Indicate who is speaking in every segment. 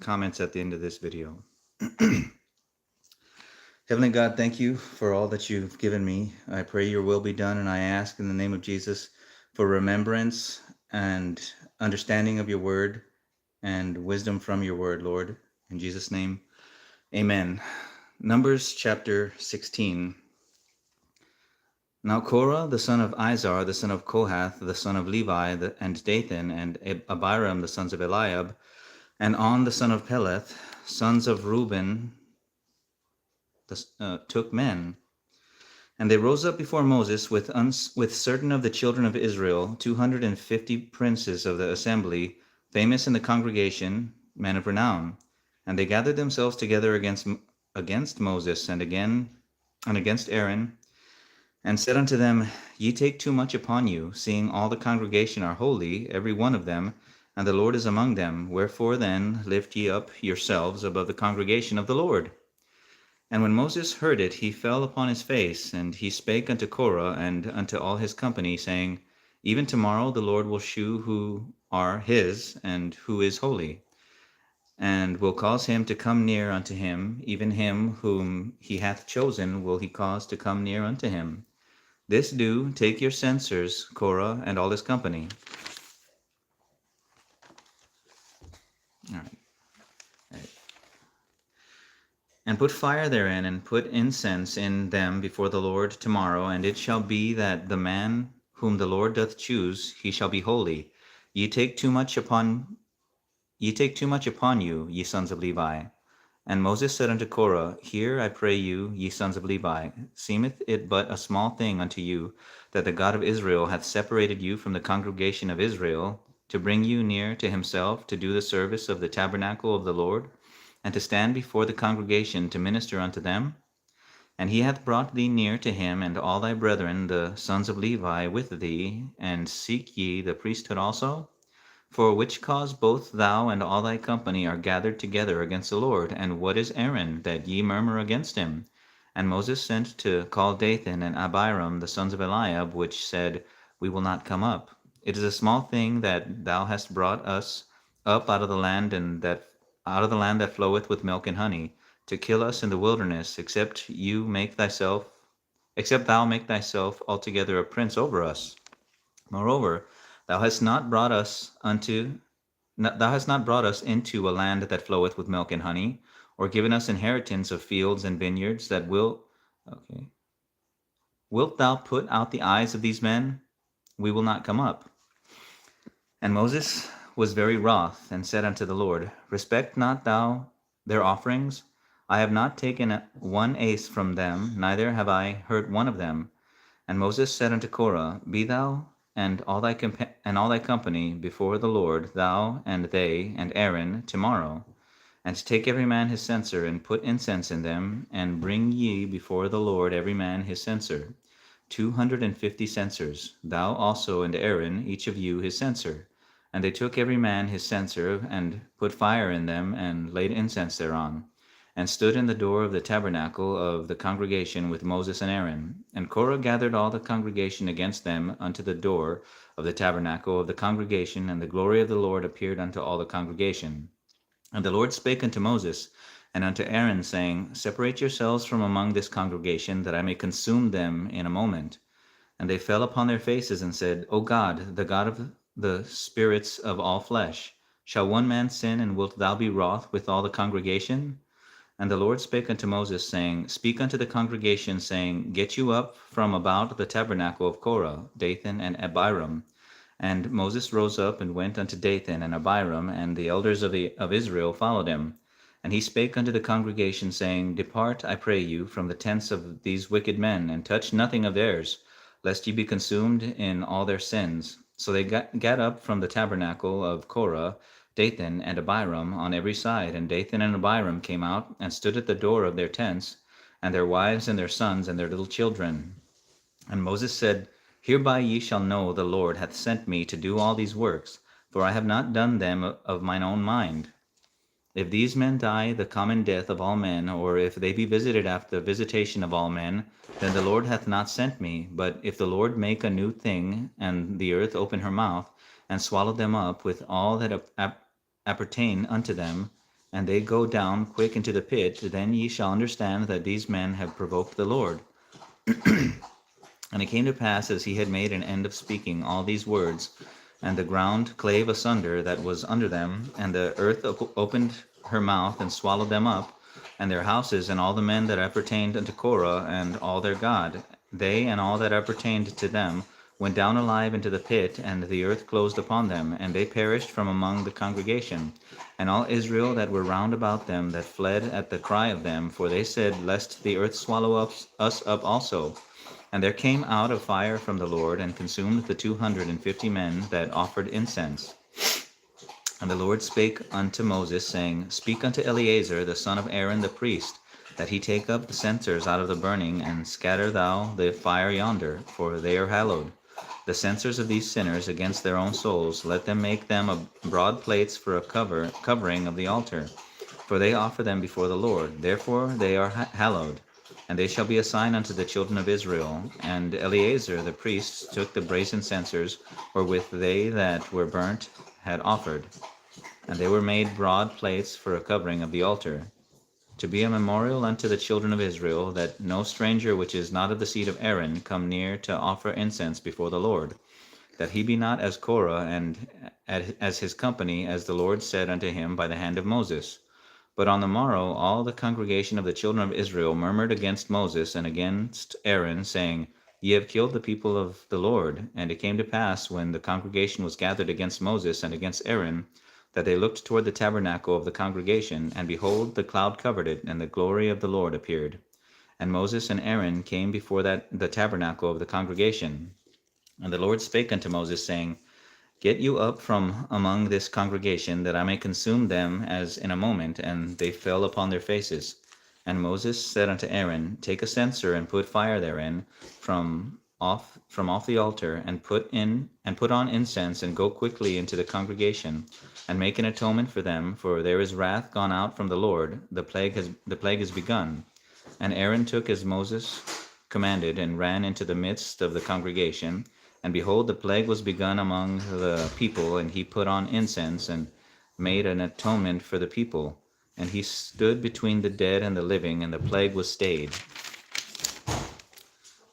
Speaker 1: comments at the end of this video. Heavenly God, thank you for all that you've given me. I pray your will be done, and I ask in the name of Jesus for remembrance and understanding of your word and wisdom from your word, Lord. In Jesus' name, amen. Numbers chapter 16. Now Korah, the son of Izhar, the son of Kohath, the son of Levi, and Dathan, and Abiram, the sons of Eliab, and On, the son of Peleth, sons of Reuben, took men. And they rose up before Moses with certain of the children of Israel, 250 princes of the assembly, famous in the congregation, men of renown. And they gathered themselves together against Moses and against Aaron, and said unto them, Ye take too much upon you, seeing all the congregation are holy, every one of them, and the Lord is among them. Wherefore then lift ye up yourselves above the congregation of the Lord. And when Moses heard it, he fell upon his face, and he spake unto Korah and unto all his company, saying, Even tomorrow the Lord will shew who are his, and who is holy, and will cause him to come near unto him, even him whom he hath chosen will he cause to come near unto him. This do, take your censers, Korah and all his company. All right. And put fire therein, and put incense in them before the Lord tomorrow. And it shall be that the man whom the Lord doth choose, he shall be holy. Ye take too much upon you, ye sons of Levi. And Moses said unto Korah, Hear, I pray you, ye sons of Levi, seemeth it but a small thing unto you, that the God of Israel hath separated you from the congregation of Israel, to bring you near to himself, to do the service of the tabernacle of the Lord, and to stand before the congregation to minister unto them? And he hath brought thee near to him, and all thy brethren, the sons of Levi, with thee, and seek ye the priesthood also? For which cause both thou and all thy company are gathered together against the Lord. And what is Aaron, that ye murmur against him? And Moses sent to call Dathan and Abiram, the sons of Eliab, which said, We will not come up. It is a small thing that thou hast brought us up out of the land that floweth with milk and honey, to kill us in the wilderness, except thou make thyself altogether a prince over us. Moreover, thou hast not brought us into a land that floweth with milk and honey, or given us inheritance of fields and vineyards. Wilt thou put out the eyes of these men? We will not come up. And Moses was very wroth, and said unto the Lord, Respect not thou their offerings? I have not taken one ace from them, neither have I hurt one of them. And Moses said unto Korah, Be thou and all thy company before the Lord, thou and they and Aaron, tomorrow, and take every man his censer, and put incense in them, and bring ye before the Lord every man his censer, 250 censers, thou also and Aaron, each of you his censer. And they took every man his censer, and put fire in them, and laid incense thereon, and stood in the door of the tabernacle of the congregation with Moses and Aaron. And Korah gathered all the congregation against them unto the door of the tabernacle of the congregation, and the glory of the Lord appeared unto all the congregation. And the Lord spake unto Moses and unto Aaron, saying, Separate yourselves from among this congregation, that I may consume them in a moment. And they fell upon their faces, and said, O God, the God of the spirits of all flesh, shall one man sin, and wilt thou be wroth with all the congregation? And the Lord spake unto Moses, saying, Speak unto the congregation, saying, Get you up from about the tabernacle of Korah, Dathan, and Abiram. And Moses rose up and went unto Dathan and Abiram, and the elders of Israel followed him. And he spake unto the congregation, saying, Depart, I pray you, from the tents of these wicked men, and touch nothing of theirs, lest ye be consumed in all their sins. So they gat up from the tabernacle of Korah, Dathan and Abiram on every side. And Dathan and Abiram came out, and stood at the door of their tents, and their wives and their sons and their little children. And Moses said, Hereby ye shall know the Lord hath sent me to do all these works, for I have not done them of mine own mind. If these men die the common death of all men, or if they be visited after the visitation of all men, then the Lord hath not sent me. But if the Lord make a new thing, and the earth open her mouth, and swallow them up with all that appertain unto them, and they go down quick into the pit, then ye shall understand that these men have provoked the Lord. And it came to pass, as he had made an end of speaking all these words, and the ground clave asunder that was under them, and the earth opened her mouth and swallowed them up, and their houses, and all the men that appertained unto Korah, and all their God. They and all that appertained to them went down alive into the pit, and the earth closed upon them, and they perished from among the congregation. And all Israel that were round about them that fled at the cry of them, for they said, Lest the earth swallow us up also. And there came out a fire from the Lord, and consumed the 250 men that offered incense. And the Lord spake unto Moses, saying, Speak unto Eleazar the son of Aaron the priest, that he take up the censers out of the burning, and scatter thou the fire yonder, for they are hallowed. The censers of these sinners against their own souls, let them make them broad plates for a covering of the altar, for they offer them before the Lord. Therefore they are hallowed. And they shall be a sign unto the children of Israel. And Eleazar the priest took the brazen censers, wherewith they that were burnt had offered, and they were made broad plates for a covering of the altar, to be a memorial unto the children of Israel, that no stranger which is not of the seed of Aaron come near to offer incense before the Lord, that he be not as Korah, and as his company, as the Lord said unto him by the hand of Moses. But on the morrow all the congregation of the children of Israel murmured against Moses and against Aaron, saying, Ye have killed the people of the Lord. And it came to pass, when the congregation was gathered against Moses and against Aaron, that they looked toward the tabernacle of the congregation, and behold, the cloud covered it, and the glory of the Lord appeared. And Moses and Aaron came before the tabernacle of the congregation. And the Lord spake unto Moses, saying, Get you up from among this congregation, that I may consume them as in a moment. And they fell upon their faces. And Moses said unto Aaron, Take a censer, and put fire therein from off the altar, and put on incense, and go quickly into the congregation, and make an atonement for them, for there is wrath gone out from the Lord, the plague is begun. And Aaron took as Moses commanded, and ran into the midst of the congregation. And behold, the plague was begun among the people, and he put on incense, and made an atonement for the people. And he stood between the dead and the living, and the plague was stayed.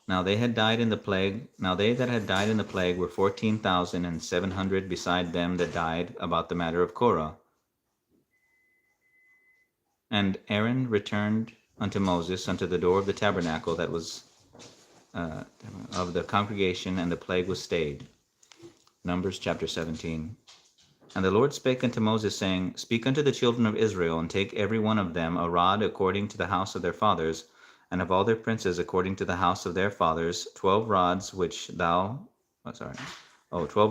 Speaker 1: Now they that had died in the plague were 14,700, beside them that died about the matter of Korah. And Aaron returned unto Moses unto the door of the tabernacle that was of the congregation, and the plague was stayed. Numbers chapter 17. And the Lord spake unto Moses, saying, Speak unto the children of Israel, and take every one of them a rod according to the house of their fathers, and of all their princes according to the house of their fathers, 12 rods, 12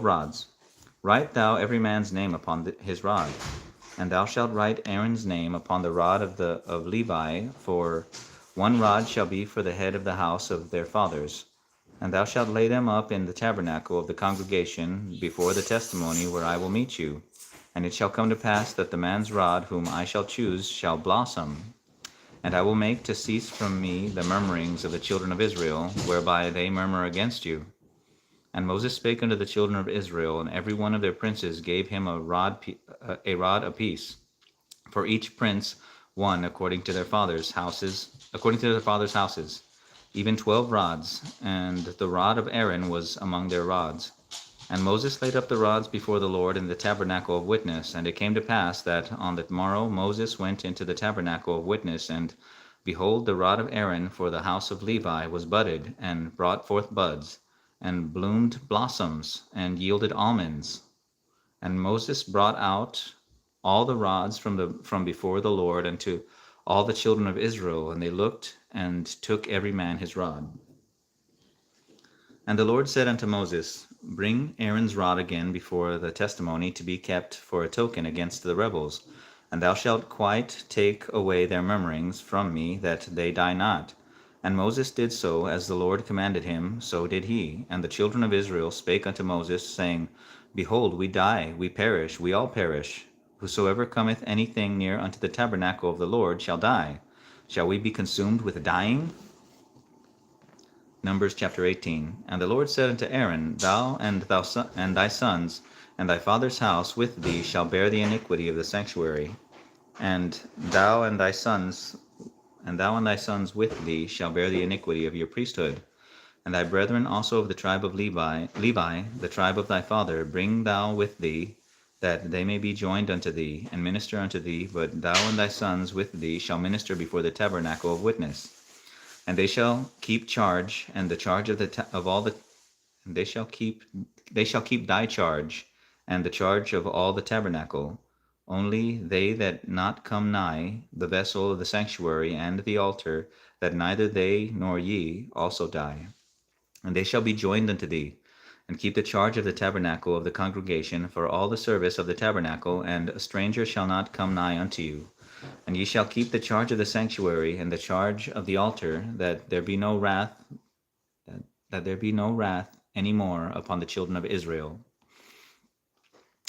Speaker 1: rods. Write thou every man's name upon his rod, and thou shalt write Aaron's name upon the rod of Levi, for 1 rod shall be for the head of the house of their fathers. And thou shalt lay them up in the tabernacle of the congregation before the testimony where I will meet you. And it shall come to pass that the man's rod whom I shall choose shall blossom. And I will make to cease from me the murmurings of the children of Israel, whereby they murmur against you. And Moses spake unto the children of Israel, and every one of their princes gave him a rod apiece, for each prince one according to their fathers' houses, even 12 rods, and the rod of Aaron was among their rods. And Moses laid up the rods before the Lord in the tabernacle of witness. And it came to pass that on the morrow Moses went into the tabernacle of witness, and behold, the rod of Aaron for the house of Levi was budded, and brought forth buds, and bloomed blossoms, and yielded almonds. And Moses brought out all the rods from before the Lord unto all the children of Israel, and they looked, and took every man his rod. And the Lord said unto Moses, Bring Aaron's rod again before the testimony, to be kept for a token against the rebels. And thou shalt quite take away their murmurings from me, that they die not. And Moses did so, as the Lord commanded him, so did he. And the children of Israel spake unto Moses, saying, Behold, we die, we perish, we all perish. Whosoever cometh anything near unto the tabernacle of the Lord shall die. Shall we be consumed with dying? Numbers chapter 18. And the Lord said unto Aaron, Thou and thy sons, and thy father's house with thee shall bear the iniquity of the sanctuary. And thou and thy sons, with thee shall bear the iniquity of your priesthood. And thy brethren also of the tribe of Levi, the tribe of thy father, bring thou with thee, that they may be joined unto thee, and minister unto thee. But thou and thy sons with thee shall minister before the tabernacle of witness. And they shall keep charge, and the charge of all the and they shall keep thy charge, and the charge of all the tabernacle. Only they that not come nigh the vessel of the sanctuary and the altar, that neither they nor ye also die. And they shall be joined unto thee, and keep the charge of the tabernacle of the congregation for all the service of the tabernacle, and a stranger shall not come nigh unto you. And ye shall keep the charge of the sanctuary and the charge of the altar, that there be no wrath, any more upon the children of Israel.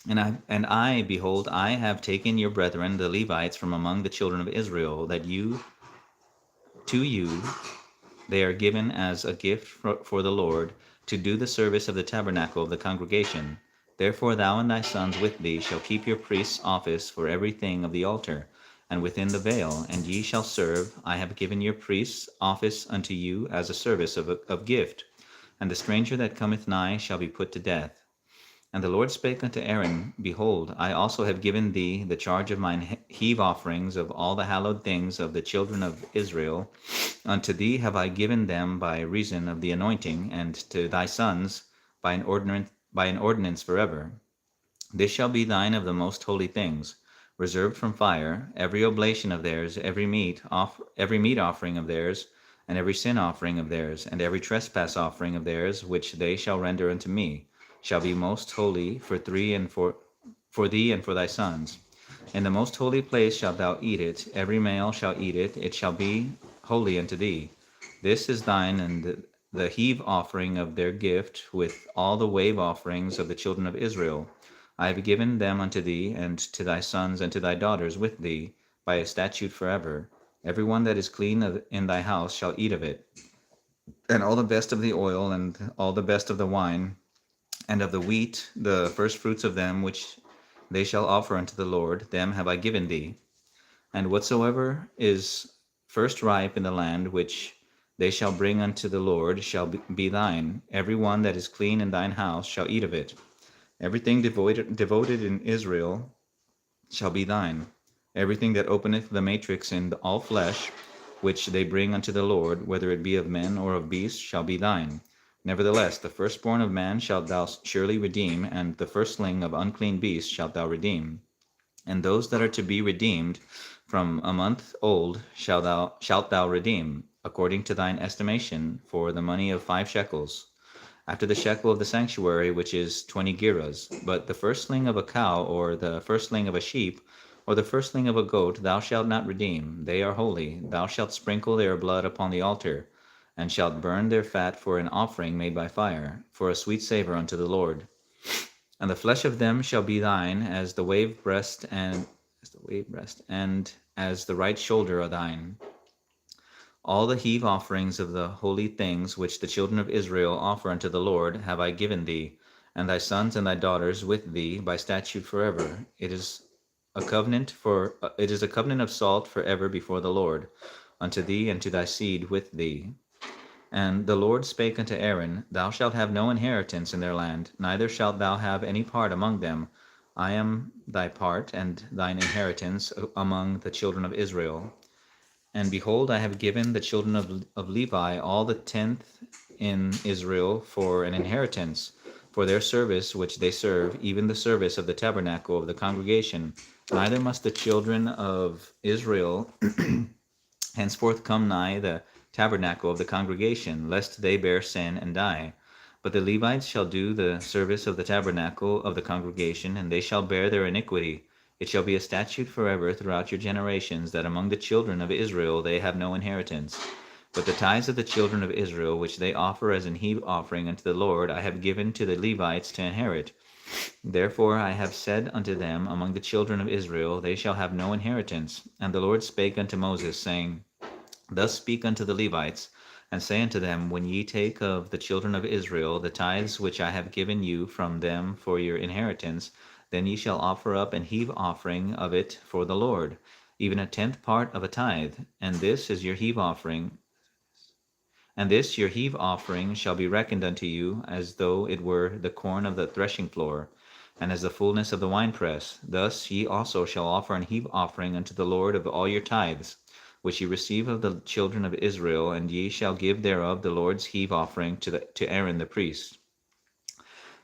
Speaker 1: And I, behold, I have taken your brethren the Levites from among the children of Israel, that to you they are given as a gift for the Lord, to do the service of the tabernacle of the congregation. Therefore thou and thy sons with thee shall keep your priest's office for everything of the altar, and within the veil, and ye shall serve. I have given your priest's office unto you as a service of gift. And the stranger that cometh nigh shall be put to death. And the Lord spake unto Aaron, Behold, I also have given thee the charge of mine heave offerings of all the hallowed things of the children of Israel. Unto thee have I given them by reason of the anointing, and to thy sons by an ordinance forever. This shall be thine of the most holy things, reserved from fire, every oblation of theirs, every meat offering of theirs, and every sin offering of theirs, and every trespass offering of theirs, which they shall render unto me, shall be most holy for thee and for thy sons. In the most holy place shalt thou eat it, every male shall eat it, it shall be holy unto thee. This is thine, and the heave offering of their gift, with all the wave offerings of the children of Israel. I have given them unto thee, and to thy sons and to thy daughters with thee, by a statute forever. Every one that is clean in thy house shall eat of it. And all the best of the oil, and all the best of the wine, and of the wheat, the first fruits of them which they shall offer unto the Lord, them have I given thee. And whatsoever is first ripe in the land, which they shall bring unto the Lord, shall be thine. Every one that is clean in thine house shall eat of it. Everything devoted in Israel shall be thine. Everything that openeth the matrix in all flesh, which they bring unto the Lord, whether it be of men or of beasts, shall be thine. Nevertheless, the firstborn of man shalt thou surely redeem, and the firstling of unclean beasts shalt thou redeem. And those that are to be redeemed from a month old shalt thou redeem, according to thine estimation, for the money of 5 shekels, after the shekel of the sanctuary, which is 20 gerahs. But the firstling of a cow, or the firstling of a sheep, or the firstling of a goat, thou shalt not redeem. They are holy. Thou shalt sprinkle their blood upon the altar, and shalt burn their fat for an offering made by fire, for a sweet savor unto the Lord. And the flesh of them shall be thine, as the wave breast, and as the right shoulder are thine. All the heave offerings of the holy things which the children of Israel offer unto the Lord have I given thee, and thy sons and thy daughters with thee by statute forever. It is a covenant of salt forever before the Lord, unto thee and to thy seed with thee. And the Lord spake unto Aaron, Thou shalt have no inheritance in their land, neither shalt thou have any part among them. I am thy part and thine inheritance among the children of Israel. And behold, I have given the children of Levi all the 10th in Israel for an inheritance, for their service which they serve, even the service of the tabernacle of the congregation. Neither must the children of Israel henceforth come nigh the tabernacle of the congregation, lest they bear sin and die. But the Levites shall do the service of the tabernacle of the congregation, and they shall bear their iniquity. It shall be a statute forever throughout your generations, that among the children of Israel they have no inheritance. But the tithes of the children of Israel, which they offer as an heave offering unto the Lord, I have given to the Levites to inherit. Therefore I have said unto them, among the children of Israel they shall have no inheritance. And the Lord spake unto Moses, saying, Thus speak unto the Levites, and say unto them, When ye take of the children of Israel the tithes which I have given you from them for your inheritance, then ye shall offer up an heave offering of it for the Lord, even a tenth part of a tithe, and this is your heave offering. And this your heave offering shall be reckoned unto you as though it were the corn of the threshing floor, and as the fullness of the winepress. Thus ye also shall offer an heave offering unto the Lord of all your tithes, which ye receive of the children of Israel, and ye shall give thereof the Lord's heave offering to Aaron the priest.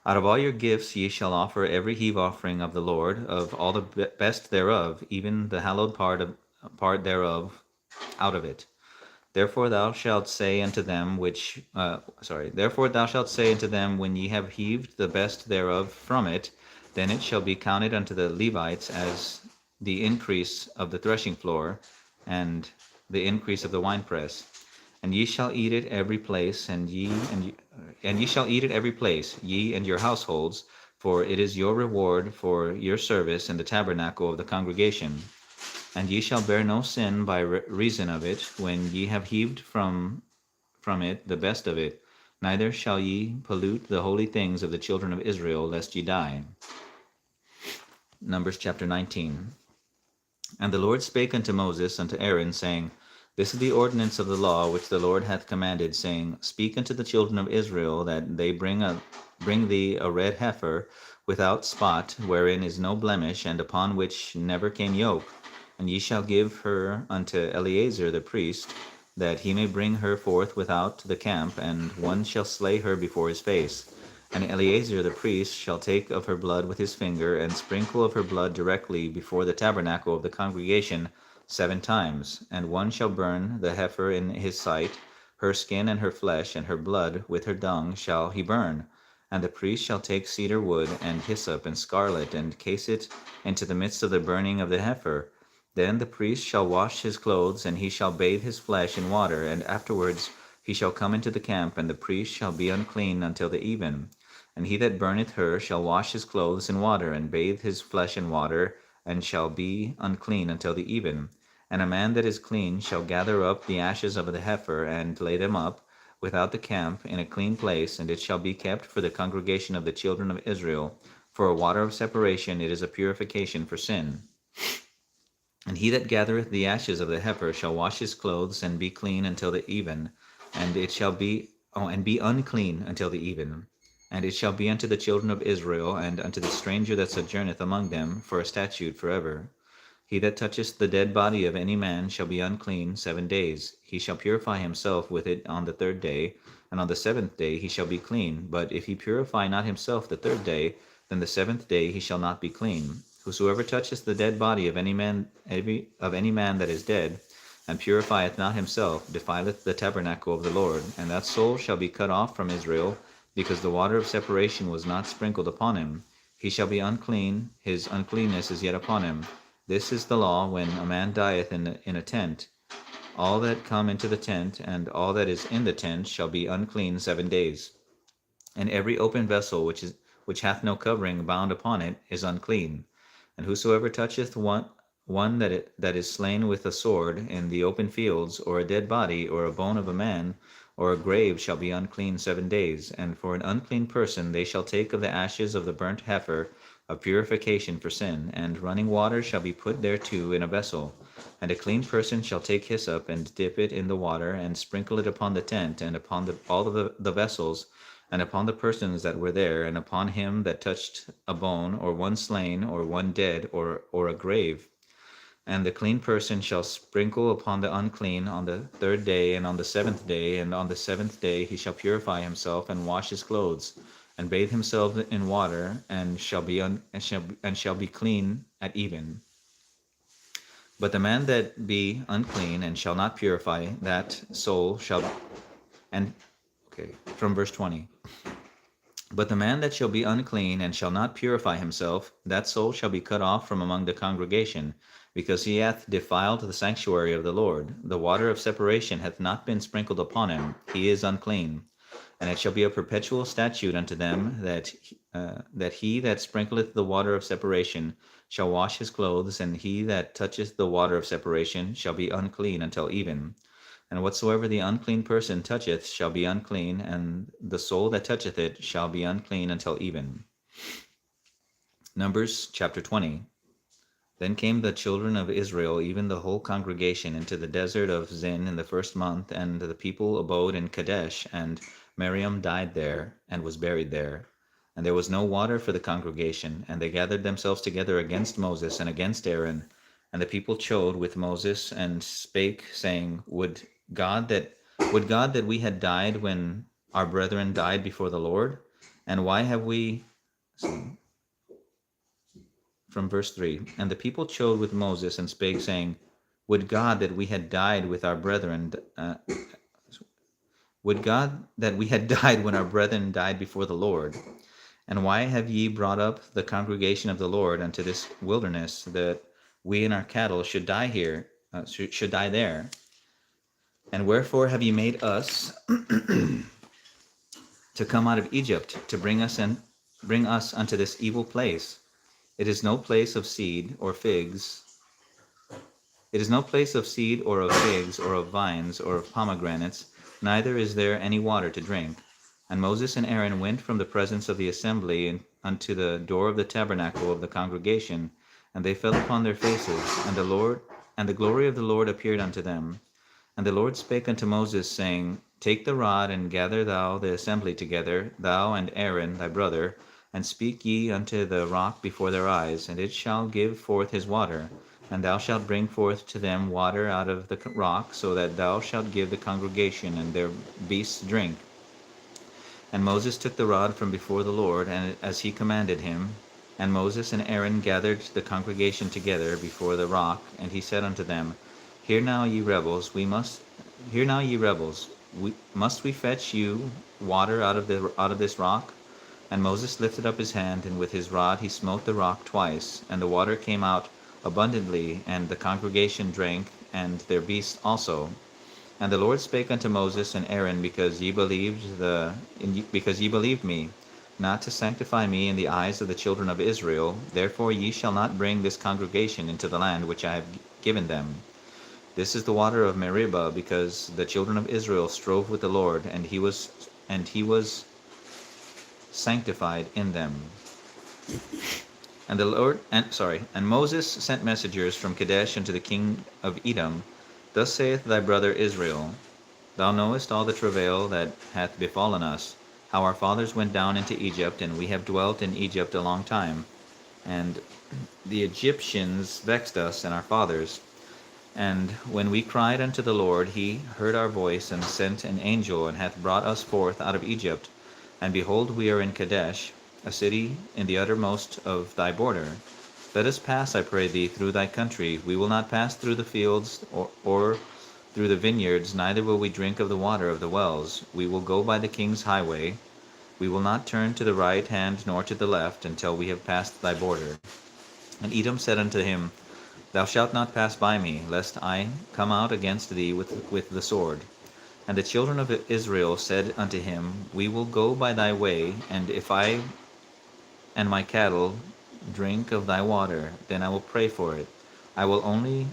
Speaker 1: Out of all your gifts ye shall offer every heave offering of the Lord, of all the best thereof, even the hallowed part thereof, out of it. Therefore thou shalt say unto them Therefore thou shalt say unto them, when ye have heaved the best thereof from it, then it shall be counted unto the Levites as the increase of the threshing floor, and the increase of the winepress. And ye shall eat it every place, and ye shall eat it every place, ye and your households, for it is your reward for your service in the tabernacle of the congregation. And ye shall bear no sin by reason of it, when ye have heaved from it the best of it, neither shall ye pollute the holy things of the children of Israel, lest ye die. Numbers chapter 19. And the Lord spake unto Moses, unto Aaron, saying, This is the ordinance of the law which the Lord hath commanded, saying, Speak unto the children of Israel, that they bring thee a red heifer without spot, wherein is no blemish, and upon which never came yoke. And ye shall give her unto Eleazar the priest, that he may bring her forth without the camp, and one shall slay her before his face. And Eleazar the priest shall take of her blood with his finger, and sprinkle of her blood directly before the tabernacle of the congregation 7 times. And one shall burn the heifer in his sight, her skin and her flesh, and her blood with her dung shall he burn. And the priest shall take cedar wood, and hyssop, and scarlet, and case it into the midst of the burning of the heifer. Then the priest shall wash his clothes, and he shall bathe his flesh in water, and afterwards he shall come into the camp, and the priest shall be unclean until the even. And he that burneth her shall wash his clothes in water, and bathe his flesh in water, and shall be unclean until the even. And a man that is clean shall gather up the ashes of the heifer, and lay them up without the camp in a clean place, and it shall be kept for the congregation of the children of Israel. For a water of separation, it is a purification for sin. And he that gathereth the ashes of the heifer shall wash his clothes, and be clean until the even, and it shall be unclean until the even. And it shall be unto the children of Israel, and unto the stranger that sojourneth among them, for a statute forever. He that toucheth the dead body of any man shall be unclean 7 days. He shall purify himself with it on the 3rd day, and on the 7th day he shall be clean. But if he purify not himself the 3rd day, then the 7th day he shall not be clean. Whosoever toucheth the dead body of any man that is dead, and purifieth not himself, defileth the tabernacle of the Lord, and that soul shall be cut off from Israel, because the water of separation was not sprinkled upon him. He shall be unclean, his uncleanness is yet upon him. This is the law when a man dieth in a tent. All that come into the tent, and all that is in the tent, shall be unclean 7 days. And every open vessel which hath no covering bound upon it is unclean. And whosoever toucheth one that is slain with a sword in the open fields, or a dead body, or a bone of a man, or a grave, shall be unclean 7 days. And for an unclean person they shall take of the ashes of the burnt heifer of purification for sin, and running water shall be put thereto in a vessel. And a clean person shall take hyssop, and dip it in the water, and sprinkle it upon the tent, and upon all of the vessels, and upon the persons that were there, and upon him that touched a bone, or one slain, or one dead, or a grave. And the clean person shall sprinkle upon the unclean on the 3rd day, and on the 7th day, and on the 7th day he shall purify himself, and wash his clothes, and bathe himself in water, and shall be clean at even. But the man that be unclean and shall not purify, that soul shall from verse 20. But the man that shall be unclean and shall not purify himself, that soul shall be cut off from among the congregation, because he hath defiled the sanctuary of the Lord. The water of separation hath not been sprinkled upon him, he is unclean. And it shall be a perpetual statute unto them, that he that sprinkleth the water of separation shall wash his clothes, and he that toucheth the water of separation shall be unclean until even. And whatsoever the unclean person toucheth shall be unclean, and the soul that toucheth it shall be unclean until even. Numbers chapter 20. Then came the children of Israel, even the whole congregation, into the desert of Zin in the first month, and the people abode in Kadesh, and Miriam died there, and was buried there. And there was no water for the congregation, and they gathered themselves together against Moses and against Aaron. And the people chode with Moses, and spake, saying, Would God that we had died when our brethren died before the Lord? And why have we... From verse 3, and the people chode with Moses and spake, saying, Would God that we had died with our brethren, would God that we had died when our brethren died before the Lord. And why have ye brought up the congregation of the Lord unto this wilderness, that we and our cattle should die here, should die there? And wherefore have ye made us to come out of Egypt, to bring us unto this evil place? It is no place of seed or figs. It is no place of seed or of figs or of vines or of pomegranates, neither is there any water to drink. And Moses and Aaron went from the presence of the assembly unto the door of the tabernacle of the congregation, and they fell upon their faces, and the glory of the Lord appeared unto them. And the Lord spake unto Moses, saying, Take the rod, and gather thou the assembly together, thou and Aaron thy brother, and speak ye unto the rock before their eyes, and it shall give forth his water. And thou shalt bring forth to them water out of the rock, so that thou shalt give the congregation and their beasts drink. And Moses took the rod from before the Lord, and as he commanded him. And Moses and Aaron gathered the congregation together before the rock, and he said unto them, Hear now, ye rebels, must we fetch you water out of this rock? And Moses lifted up his hand, and with his rod he smote the rock twice, and the water came out abundantly, and the congregation drank, and their beasts also. And the Lord spake unto Moses and Aaron, because ye believed me, not to sanctify me in the eyes of the children of Israel, therefore ye shall not bring this congregation into the land which I have given them. This is the water of Meribah, because the children of Israel strove with the Lord, and he was sanctified in them. And Moses sent messengers from Kadesh unto the king of Edom. Thus saith thy brother Israel, Thou knowest all the travail that hath befallen us, how our fathers went down into Egypt, and we have dwelt in Egypt a long time. And the Egyptians vexed us and our fathers. And when we cried unto the Lord, he heard our voice, and sent an angel, and hath brought us forth out of Egypt. And behold, we are in Kadesh, a city in the uttermost of thy border. Let us pass, I pray thee, through thy country. We will not pass through the fields or through the vineyards, neither will we drink of the water of the wells. We will go by the king's highway. We will not turn to the right hand nor to the left, until we have passed thy border. And Edom said unto him, Thou shalt not pass by me, lest I come out against thee with the sword. And the children of Israel said unto him, We will go by thy way, and if I and my cattle drink of thy water, then I will pray for it. I will only,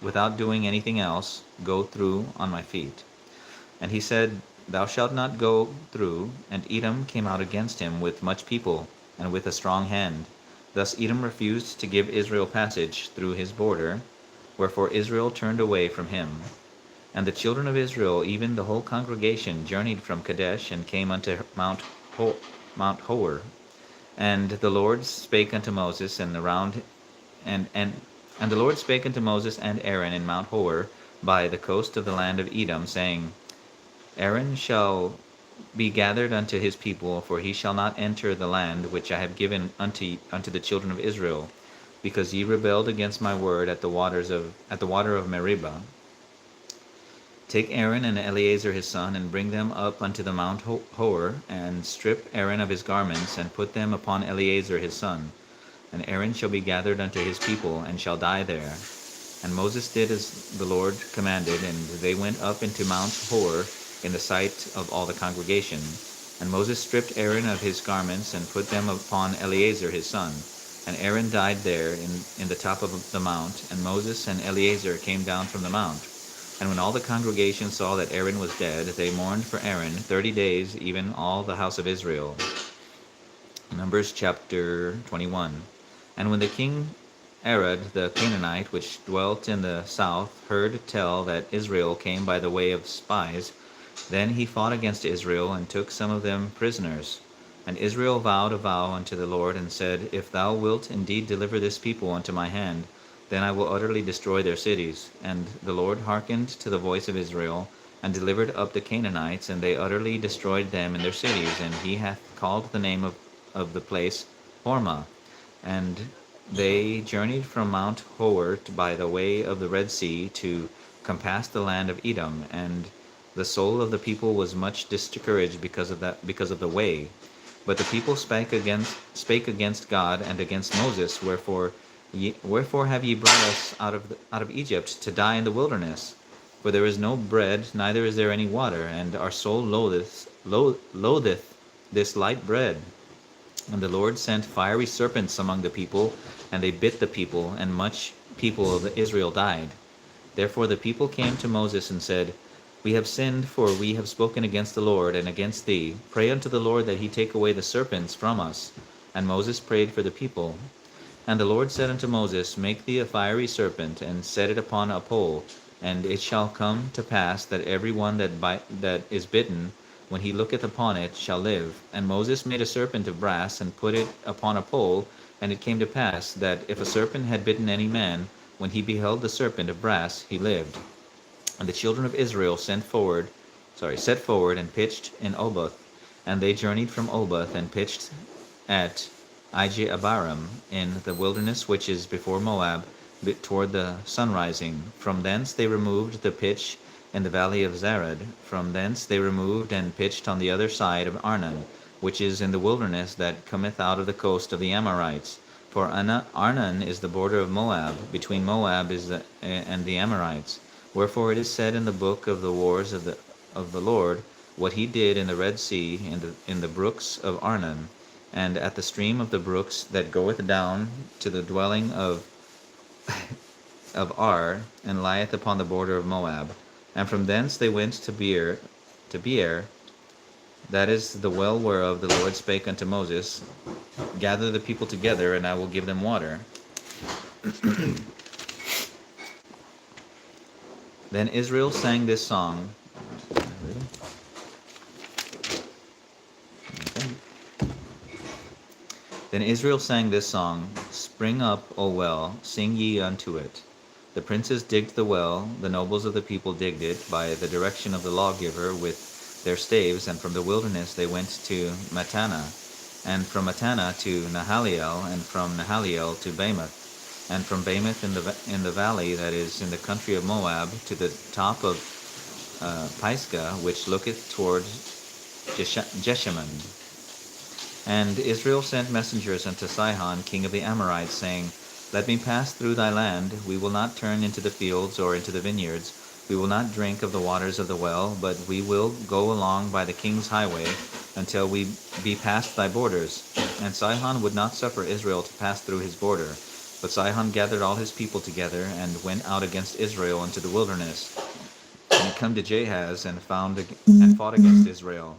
Speaker 1: without doing anything else, go through on my feet. And he said, Thou shalt not go through. And Edom came out against him with much people, and with a strong hand. Thus Edom refused to give Israel passage through his border, wherefore Israel turned away from him. And the children of Israel, even the whole congregation, journeyed from Kadesh, and came unto Mount Hor. And the Lord spake unto Moses and the Lord spake unto Moses and Aaron in Mount Hor by the coast of the land of Edom, saying, Aaron shall be gathered unto his people, for he shall not enter the land which I have given unto the children of Israel, because ye rebelled against my word at the water of Meribah. Take Aaron and Eleazar his son, and bring them up unto the Mount Hor, and strip Aaron of his garments, and put them upon Eleazar his son. And Aaron shall be gathered unto his people, and shall die there. And Moses did as the Lord commanded, and they went up into Mount Hor in the sight of all the congregation. And Moses stripped Aaron of his garments, and put them upon Eleazar his son. And Aaron died there in the top of the mount, and Moses and Eleazar came down from the mount. And when all the congregation saw that Aaron was dead, they mourned for Aaron 30 days, even all the house of Israel. Numbers chapter 21. And when the king Arad the Canaanite, which dwelt in the south, heard tell that Israel came by the way of spies, then he fought against Israel, and took some of them prisoners. And Israel vowed a vow unto the Lord, and said, If thou wilt indeed deliver this people unto my hand, then I will utterly destroy their cities. And the Lord hearkened to the voice of Israel, and delivered up the Canaanites, and they utterly destroyed them in their cities. And he hath called the name of the place Hormah. And they journeyed from Mount Hor by the way of the Red Sea to compass the land of Edom, and the soul of the people was much discouraged because of the way. But the people spake against God and against Moses, wherefore have ye brought us out of Egypt to die in the wilderness? For there is no bread, neither is there any water, and our soul loatheth this light bread. And the Lord sent fiery serpents among the people, and they bit the people, and much people of Israel died. Therefore the people came to Moses and said, We have sinned, for we have spoken against the Lord and against thee. Pray unto the Lord that he take away the serpents from us. And Moses prayed for the people. And the Lord said unto Moses, Make thee a fiery serpent, and set it upon a pole. And it shall come to pass that every one that is bitten, when he looketh upon it, shall live. And Moses made a serpent of brass, and put it upon a pole. And it came to pass, that if a serpent had bitten any man, when he beheld the serpent of brass, he lived. And the children of Israel set forward, and pitched in Oboth. And they journeyed from Oboth, and pitched at Ije-abarim, in the wilderness which is before Moab, toward the sunrising. From thence they removed the pitch in the valley of Zared. From thence they removed and pitched on the other side of Arnon, which is in the wilderness that cometh out of the coast of the Amorites. For Arnon is the border of Moab, between Moab and the Amorites. Wherefore it is said in the book of the wars of the Lord, what he did in the Red Sea, in the brooks of Arnon, and at the stream of the brooks that goeth down to the dwelling of Ar, and lieth upon the border of Moab. And from thence they went to Beer, that is the well whereof the Lord spake unto Moses, Gather the people together, and I will give them water. Then Israel sang this song. Then Israel sang this song, Spring up, O well, sing ye unto it. The princes digged the well, the nobles of the people digged it, by the direction of the lawgiver with their staves, and from the wilderness they went to Mattanah, and from Mattanah to Nahaliel, and from Nahaliel to Bamoth, and from Bamoth in the valley that is in the country of Moab, to the top of Pisgah, which looketh toward Jeshimon. And Israel sent messengers unto Sihon, king of the Amorites, saying, Let me pass through thy land. We will not turn into the fields or into the vineyards. We will not drink of the waters of the well, but we will go along by the king's highway until we be past thy borders. And Sihon would not suffer Israel to pass through his border. But Sihon gathered all his people together, and went out against Israel into the wilderness. And he come to Jahaz, and fought against Israel.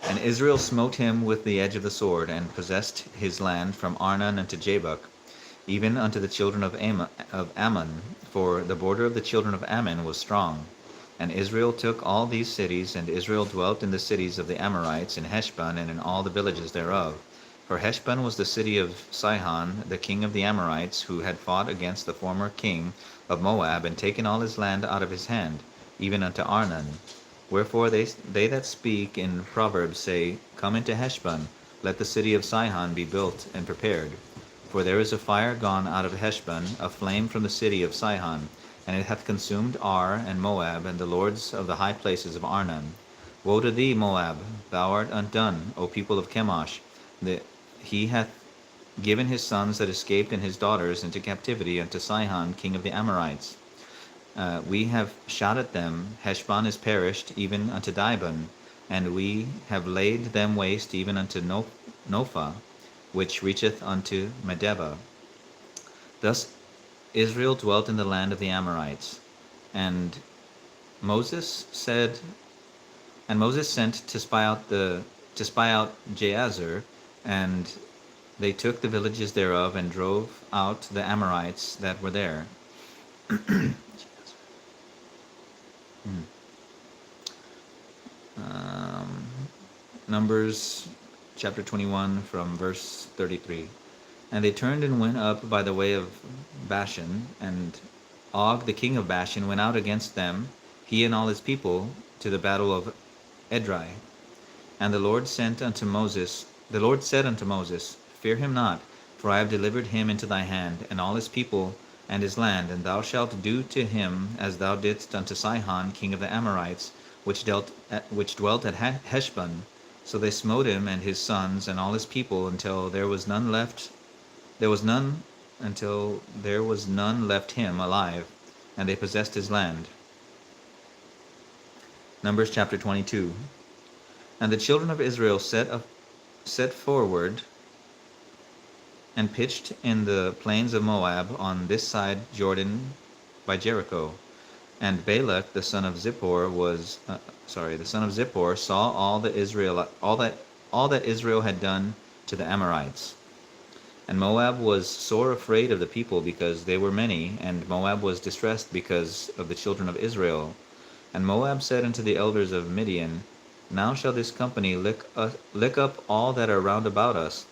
Speaker 1: And Israel smote him with the edge of the sword, and possessed his land from Arnon unto Jabbok, even unto the children of Ammon, for the border of the children of Ammon was strong. And Israel took all these cities, and Israel dwelt in the cities of the Amorites, in Heshbon, and in all the villages thereof. For Heshbon was the city of Sihon, the king of the Amorites, who had fought against the former king of Moab, and taken all his land out of his hand, even unto Arnon. Wherefore they that speak in Proverbs say, Come into Heshbon, let the city of Sihon be built and prepared. For there is a fire gone out of Heshbon, a flame from the city of Sihon, and it hath consumed Ar and Moab, and the lords of the high places of Arnon. Woe to thee, Moab! Thou art undone, O people of Chemosh! He hath given his sons that escaped and his daughters into captivity unto Sihon, king of the Amorites. We have shot at them. Heshbon is perished, even unto Dibon, and we have laid them waste, even unto Nophah, which reacheth unto Medeba. Thus Israel dwelt in the land of the Amorites. And Moses said And Moses sent to spy out Jazer, and they took the villages thereof and drove out the Amorites that were there. Numbers chapter 21 from verse 33. And they turned and went up by the way of Bashan, and Og the king of Bashan went out against them, he and all his people, to the battle of Edrei. And the Lord said unto Moses, Fear him not, for I have delivered him into thy hand, and all his people and his land, and thou shalt do to him as thou didst unto Sihon king of the Amorites, which dwelt at Heshbon. So they smote him and his sons and all his people until there was none left him alive, and they possessed his land. Numbers chapter 22. And the children of Israel set forward and pitched in the plains of Moab on this side Jordan by Jericho. And Balak the son of Zippor saw all that Israel had done to the Amorites. And Moab was sore afraid of the people because they were many, and Moab was distressed because of the children of Israel. And Moab said unto the elders of Midian, Now shall this company lick up all that are round about us,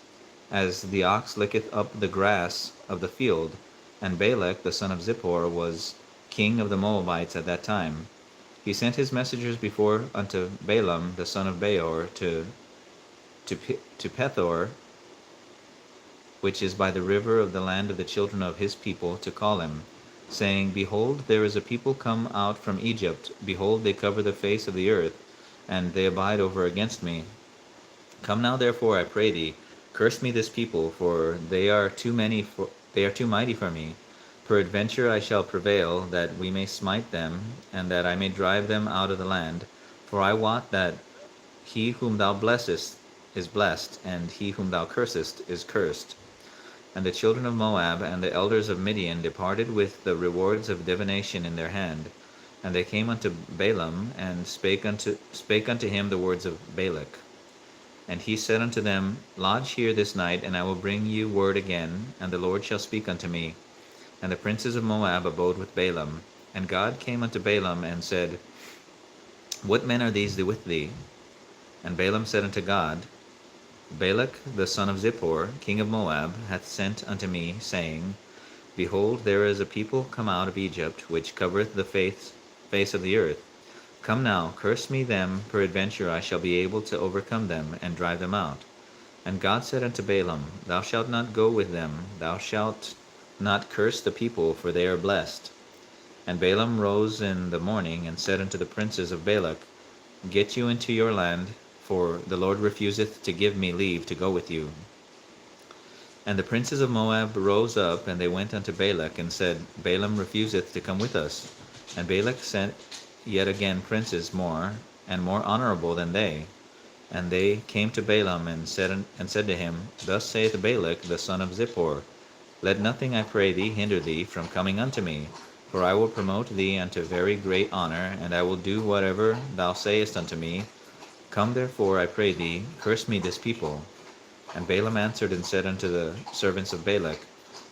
Speaker 1: as the ox licketh up the grass of the field. And Balak the son of Zippor was king of the Moabites at that time. He sent his messengers before unto Balaam the son of Beor to Pethor, which is by the river of the land of the children of his people, to call him, saying, Behold, there is a people come out from Egypt. Behold, they cover the face of the earth, and they abide over against me. Come now, therefore, I pray thee, curse me this people, for they are too mighty for me. Peradventure I shall prevail, that we may smite them, and that I may drive them out of the land. For I wot that he whom thou blessest is blessed, and he whom thou cursest is cursed. And the children of Moab and the elders of Midian departed with the rewards of divination in their hand. And they came unto Balaam, and spake unto him the words of Balak. And he said unto them, Lodge here this night, and I will bring you word again, and the Lord shall speak unto me. And the princes of Moab abode with Balaam. And God came unto Balaam, and said, What men are these with thee? And Balaam said unto God, Balak the son of Zippor, king of Moab, hath sent unto me, saying, Behold, there is a people come out of Egypt, which covereth the face of the earth. Come now, curse me them, peradventure I shall be able to overcome them, and drive them out. And God said unto Balaam, Thou shalt not go with them, thou shalt not curse the people, for they are blessed. And Balaam rose in the morning, and said unto the princes of Balak, Get you into your land, for the Lord refuseth to give me leave to go with you. And the princes of Moab rose up, and they went unto Balak, and said, Balaam refuseth to come with us. And Balak sent yet again princes more honorable than they. And they came to Balaam, and said to him, Thus saith Balak the son of Zippor, Let nothing, I pray thee, hinder thee from coming unto me, for I will promote thee unto very great honor, and I will do whatever thou sayest unto me. Come therefore, I pray thee, curse me this people. And Balaam answered and said unto the servants of Balak,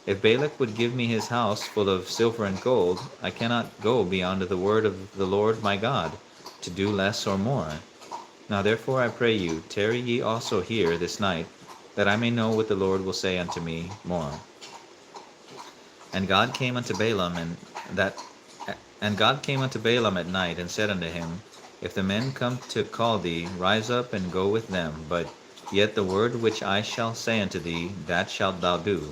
Speaker 1: If Balak would give me his house full of silver and gold, I cannot go beyond the word of the Lord my God, to do less or more. Now therefore I pray you, tarry ye also here this night, that I may know what the Lord will say unto me more. And God came unto Balaam at night, and said unto him, If the men come to call thee, rise up and go with them, but yet the word which I shall say unto thee, that shalt thou do.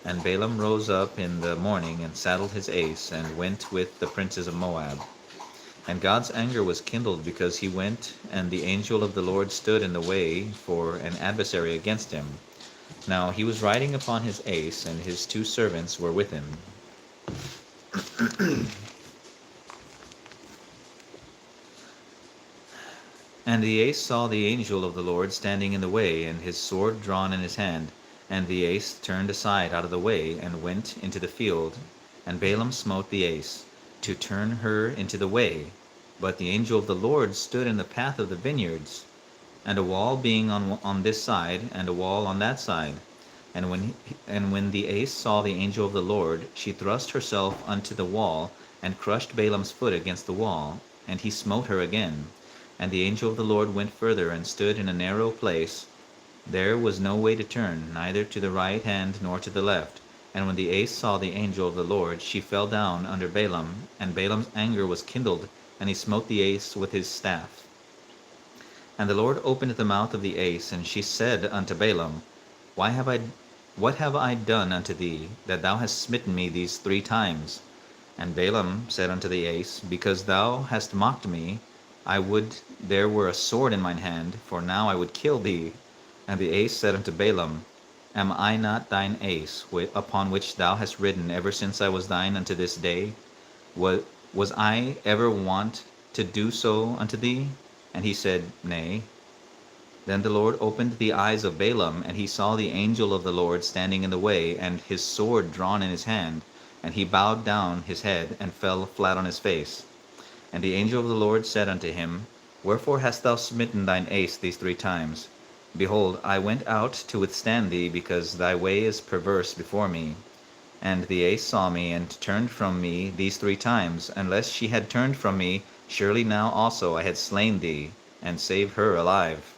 Speaker 1: And Balaam rose up in the morning, and saddled his ass, and went with the princes of Moab. And God's anger was kindled, because he went, and the angel of the Lord stood in the way for an adversary against him. Now he was riding upon his ass, and his 2 servants were with him. And the ass saw the angel of the Lord standing in the way, and his sword drawn in his hand. And the ass turned aside out of the way, and went into the field. And Balaam smote the ass, to turn her into the way. But the angel of the Lord stood in the path of the vineyards, and a wall being on this side, and a wall on that side. And when the ass saw the angel of the Lord, she thrust herself unto the wall, and crushed Balaam's foot against the wall, and he smote her again. And the angel of the Lord went further, and stood in a narrow place. There was no way to turn, neither to the right hand nor to the left. And when the ass saw the angel of the Lord, she fell down under Balaam, and Balaam's anger was kindled, and he smote the ass with his staff. And the Lord opened the mouth of the ass, and she said unto Balaam, What have I done unto thee, that thou hast smitten me these 3 times? And Balaam said unto the ass, Because thou hast mocked me, I would there were a sword in mine hand, for now I would kill thee. And the ass said unto Balaam, Am I not thine ass, upon which thou hast ridden ever since I was thine unto this day? Was I ever wont to do so unto thee? And he said, Nay. Then the Lord opened the eyes of Balaam, and he saw the angel of the Lord standing in the way, and his sword drawn in his hand. And he bowed down his head, and fell flat on his face. And the angel of the Lord said unto him, Wherefore hast thou smitten thine ass these 3 times? Behold, I went out to withstand thee, because thy way is perverse before me. And the ass saw me, and turned from me these 3 times. Unless she had turned from me, surely now also I had slain thee, and saved her alive.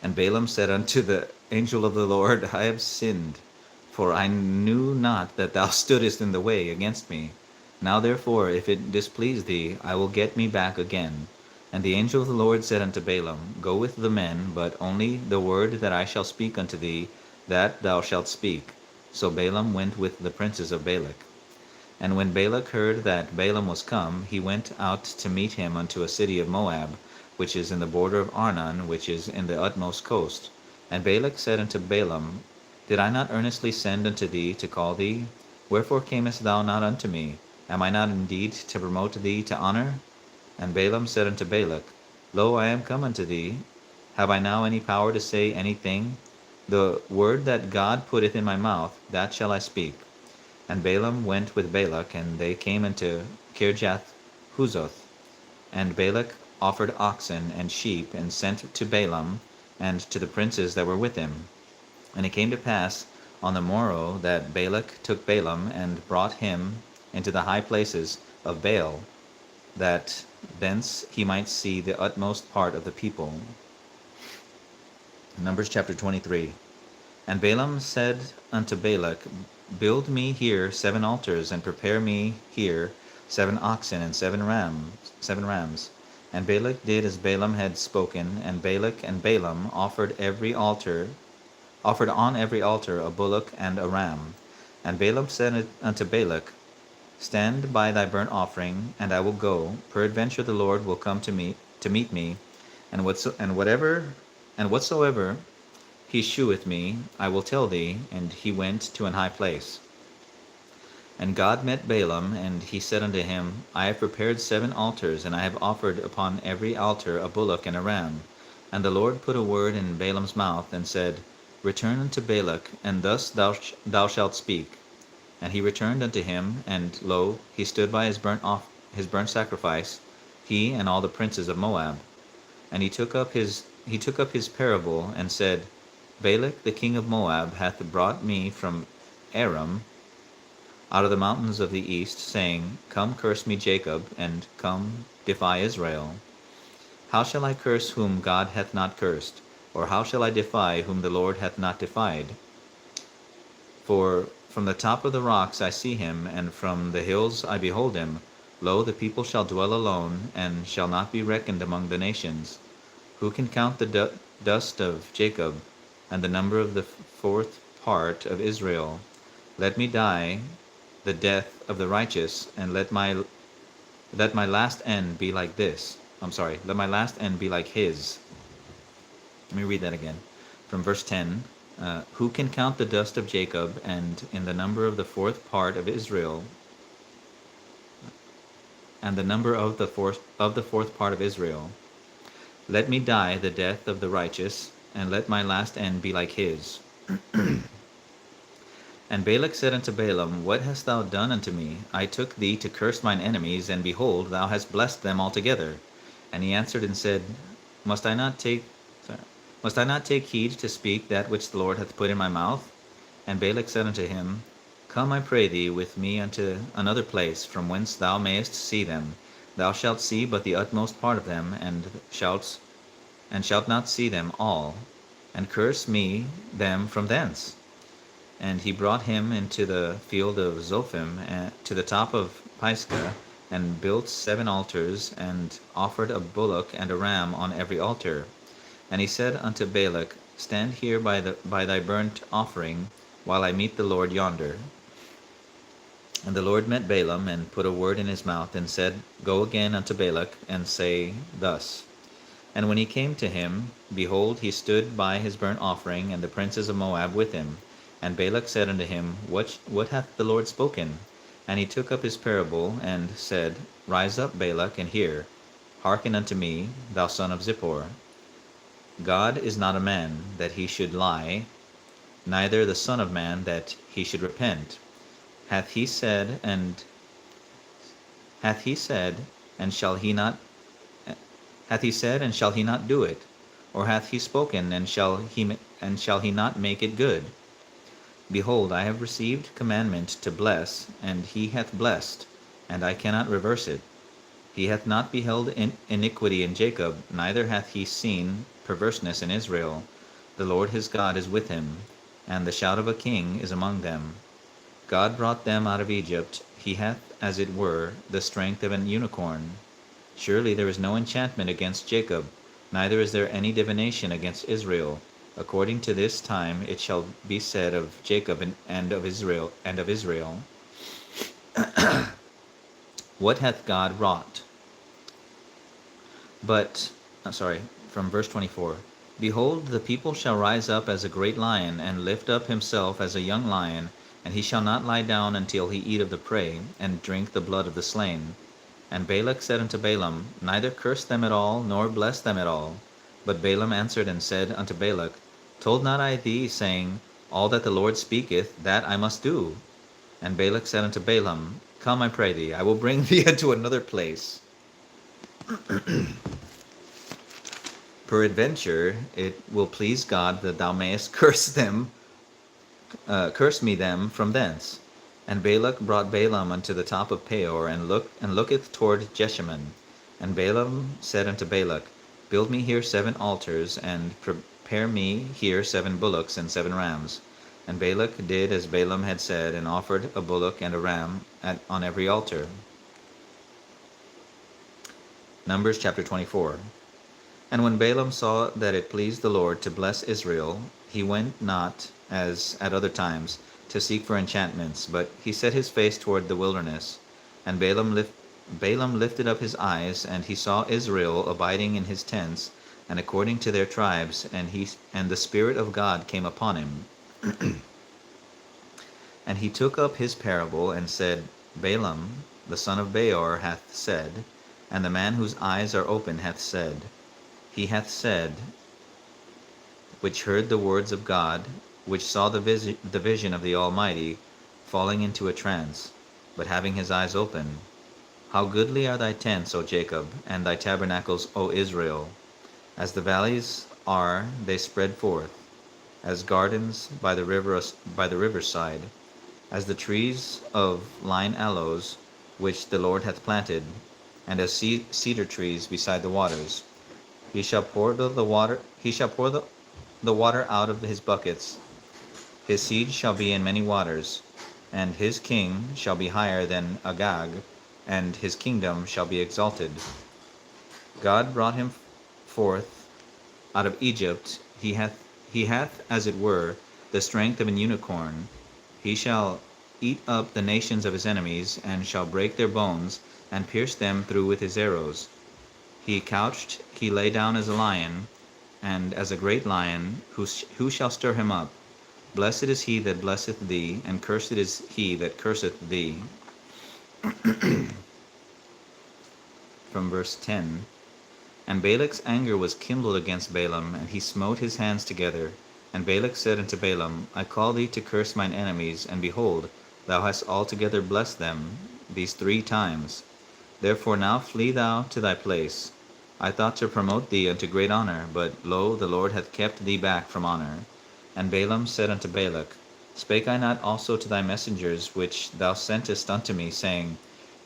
Speaker 1: And Balaam said unto the angel of the Lord, I have sinned, for I knew not that thou stoodest in the way against me. Now therefore, if it displease thee, I will get me back again. And the angel of the Lord said unto Balaam, Go with the men, but only the word that I shall speak unto thee, that thou shalt speak. So Balaam went with the princes of Balak. And when Balak heard that Balaam was come, he went out to meet him unto a city of Moab, which is in the border of Arnon, which is in the utmost coast. And Balak said unto Balaam, Did I not earnestly send unto thee to call thee? Wherefore camest thou not unto me? Am I not indeed to promote thee to honor? And Balaam said unto Balak, Lo, I am come unto thee. Have I now any power to say any thing? The word that God putteth in my mouth, that shall I speak. And Balaam went with Balak, and they came into Kirjath Huzoth. And Balak offered oxen and sheep, and sent to Balaam, and to the princes that were with him. And it came to pass on the morrow that Balak took Balaam, and brought him into the high places of Baal, that thence he might see the utmost part of the people. Numbers chapter 23. And Balaam said unto Balak, Build me here 7 altars, and prepare me here 7 oxen and 7 rams. And Balak did as Balaam had spoken, and Balak and Balaam offered on every altar a bullock and a ram. And Balaam said unto Balak, Stand by thy burnt offering, and I will go. Peradventure the Lord will come to meet me, and whatsoever he sheweth me, I will tell thee. And he went to an high place. And God met Balaam, and he said unto him, I have prepared 7 altars, and I have offered upon every altar a bullock and a ram. And the Lord put a word in Balaam's mouth, and said, Return unto Balak, and thus thou shalt speak. And he returned unto him, and lo, he stood by his burnt sacrifice, he and all the princes of Moab. And he took up his parable, and said, Balak the king of Moab hath brought me from Aram, out of the mountains of the east, saying, Come curse me Jacob, and come defy Israel. How shall I curse whom God hath not cursed? Or how shall I defy whom the Lord hath not defied? For from the top of the rocks I see him, and from the hills I behold him. Lo, the people shall dwell alone, and shall not be reckoned among the nations. Who can count the dust of Jacob, and the number of the 4th part of Israel? Let me die the death of the righteous, and let my last end be like this. Let my last end be like his. Let me read that again. From verse 10. Who can count the dust of Jacob, and in the number of the 4th part of Israel, and the number of the fourth part of Israel? Let me die the death of the righteous, and let my last end be like his. And Balak said unto Balaam, What hast thou done unto me? I took thee to curse mine enemies, and behold, thou hast blessed them altogether. And he answered and said, Must I not take heed to speak that which the Lord hath put in my mouth? And Balak said unto him, Come, I pray thee, with me unto another place, from whence thou mayest see them. Thou shalt see but the utmost part of them, and shalt not see them all, and curse me them from thence. And he brought him into the field of Zophim, to the top of Pisgah, and built 7 altars, and offered a bullock and a ram on every altar. And he said unto Balak, Stand here by thy burnt offering, while I meet the Lord yonder. And the Lord met Balaam, and put a word in his mouth, and said, Go again unto Balak, and say thus. And when he came to him, behold, he stood by his burnt offering, and the princes of Moab with him. And Balak said unto him, What hath the Lord spoken? And he took up his parable, and said, Rise up, Balak, and hear. Hearken unto me, thou son of Zippor. God is not a man, that he should lie, neither the Son of Man, that he should repent. Hath he said, and shall he not do it? Or hath he spoken, and shall he not make it good? Behold, I have received commandment to bless, and he hath blessed, and I cannot reverse it. He hath not beheld iniquity in Jacob, neither hath he seen perverseness in Israel. The Lord his God is with him, and the shout of a king is among them. God brought them out of Egypt. He hath, as it were, the strength of an unicorn. Surely there is no enchantment against Jacob, neither is there any divination against Israel. According to this time it shall be said of Jacob and of Israel. What hath God wrought? From verse 24. Behold, the people shall rise up as a great lion, and lift up himself as a young lion, and he shall not lie down until he eat of the prey, and drink the blood of the slain. And Balak said unto Balaam, Neither curse them at all, nor bless them at all. But Balaam answered and said unto Balak, Told not I thee, saying, All that the Lord speaketh, that I must do? And Balak said unto Balaam, Come, I pray thee, I will bring thee unto another place. Peradventure it will please God that thou mayest curse me them from thence. And Balak brought Balaam unto the top of Peor, and looketh toward Jeshimon. And Balaam said unto Balak, Build me here 7 altars, and prepare me here 7 bullocks and 7 rams. And Balak did as Balaam had said, and offered a bullock and a ram on every altar. Numbers chapter 24. And when Balaam saw that it pleased the Lord to bless Israel, he went not, as at other times, to seek for enchantments, but he set his face toward the wilderness. And Balaam lifted up his eyes, and he saw Israel abiding in his tents, and according to their tribes, and the Spirit of God came upon him. And he took up his parable, and said, Balaam, the son of Beor, hath said, and the man whose eyes are open hath said, He hath said, which heard the words of God, which saw the vision of the Almighty, falling into a trance, but having his eyes open. How goodly are thy tents, O Jacob, and thy tabernacles, O Israel! As the valleys are, they spread forth, as gardens by the riverside, as the trees of line aloes, which the Lord hath planted, and as cedar trees beside the waters. He shall pour the water out of his buckets. His seed shall be in many waters, and his king shall be higher than Agag, and his kingdom shall be exalted. God brought him forth out of Egypt. He hath, as it were, the strength of an unicorn. He shall eat up the nations of his enemies, and shall break their bones, and pierce them through with his arrows. He lay down as a lion, and as a great lion, who shall stir him up? Blessed is he that blesseth thee, and cursed is he that curseth thee. From verse 10. And Balak's anger was kindled against Balaam, and he smote his hands together, And Balak said unto Balaam, I call thee to curse mine enemies, and behold, thou hast altogether blessed them these 3 times. Therefore now flee thou to thy place. I thought to promote thee unto great honor, but lo, the Lord hath kept thee back from honor. And Balaam said unto Balak, Spake I not also to thy messengers which thou sentest unto me, saying,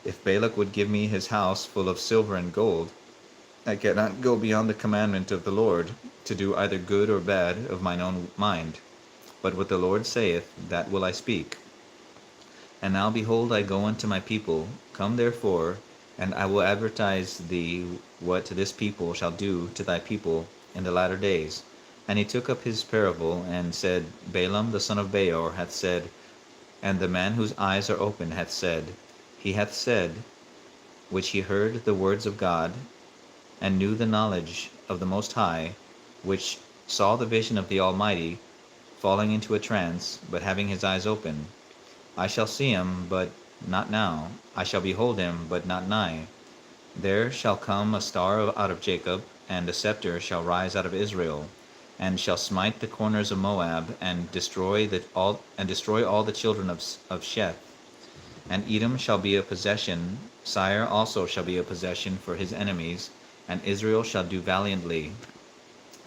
Speaker 1: If Balak would give me his house full of silver and gold, I cannot go beyond the commandment of the Lord, to do either good or bad of mine own mind. But what the Lord saith, that will I speak. And now behold, I go unto my people. Come therefore, and I will advertise thee what this people shall do to thy people in the latter days. And he took up his parable, and said, Balaam the son of Beor hath said, and the man whose eyes are open hath said, he hath said, which he heard the words of God, and knew the knowledge of the Most High, which saw the vision of the Almighty, falling into a trance, but having his eyes open. I shall see him, but not now. I shall behold him, but not nigh. There shall come a star out of Jacob, and a scepter shall rise out of Israel, and shall smite the corners of Moab, and destroy all the children of Sheth. And Edom shall be a possession, Sire also shall be a possession for his enemies, and Israel shall do valiantly.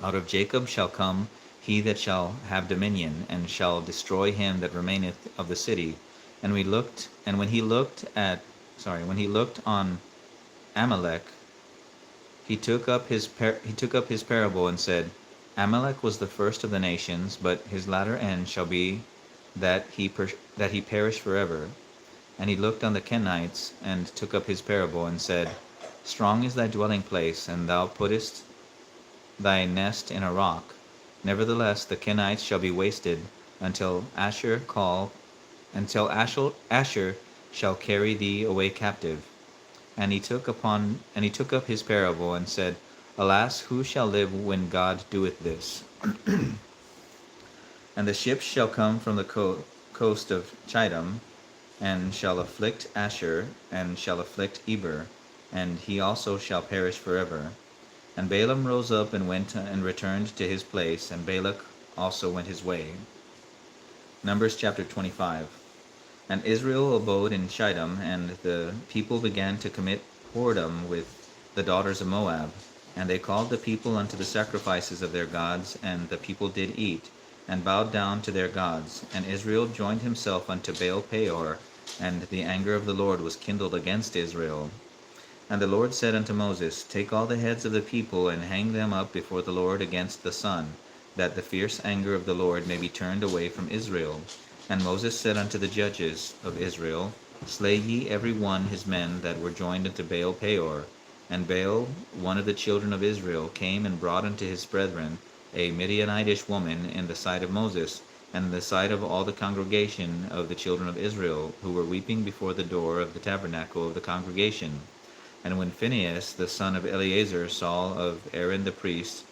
Speaker 1: Out of Jacob shall come he that shall have dominion, and shall destroy him that remaineth of the city. And when he looked on Amalek, he took up his parable and said, Amalek was the first of the nations, but his latter end shall be that he perish forever. And he looked on the Kenites, and took up his parable and said, Strong is thy dwelling place, and thou puttest thy nest in a rock. Nevertheless the Kenites shall be wasted until Asher shall carry thee away captive. And he took up his parable and said, Alas, who shall live when God doeth this? And the ships shall come from the coast of Chidom, and shall afflict Asher, and shall afflict Eber, and he also shall perish forever. And Balaam rose up and went and returned to his place, and Balak also went his way. Numbers chapter 25. And Israel abode in Shittim, and the people began to commit whoredom with the daughters of Moab. And they called the people unto the sacrifices of their gods, and the people did eat, and bowed down to their gods. And Israel joined himself unto Baal Peor, and the anger of the Lord was kindled against Israel. And the Lord said unto Moses, Take all the heads of the people, and hang them up before the Lord against the sun, that the fierce anger of the Lord may be turned away from Israel. And Moses said unto the judges of Israel, Slay ye every one his men that were joined unto Baal Peor. And Baal, one of the children of Israel, came and brought unto his brethren a Midianitish woman in the sight of Moses, and in the sight of all the congregation of the children of Israel, who were weeping before the door of the tabernacle of the congregation. And when Phinehas, the son of Eleazar, son of Aaron the priest,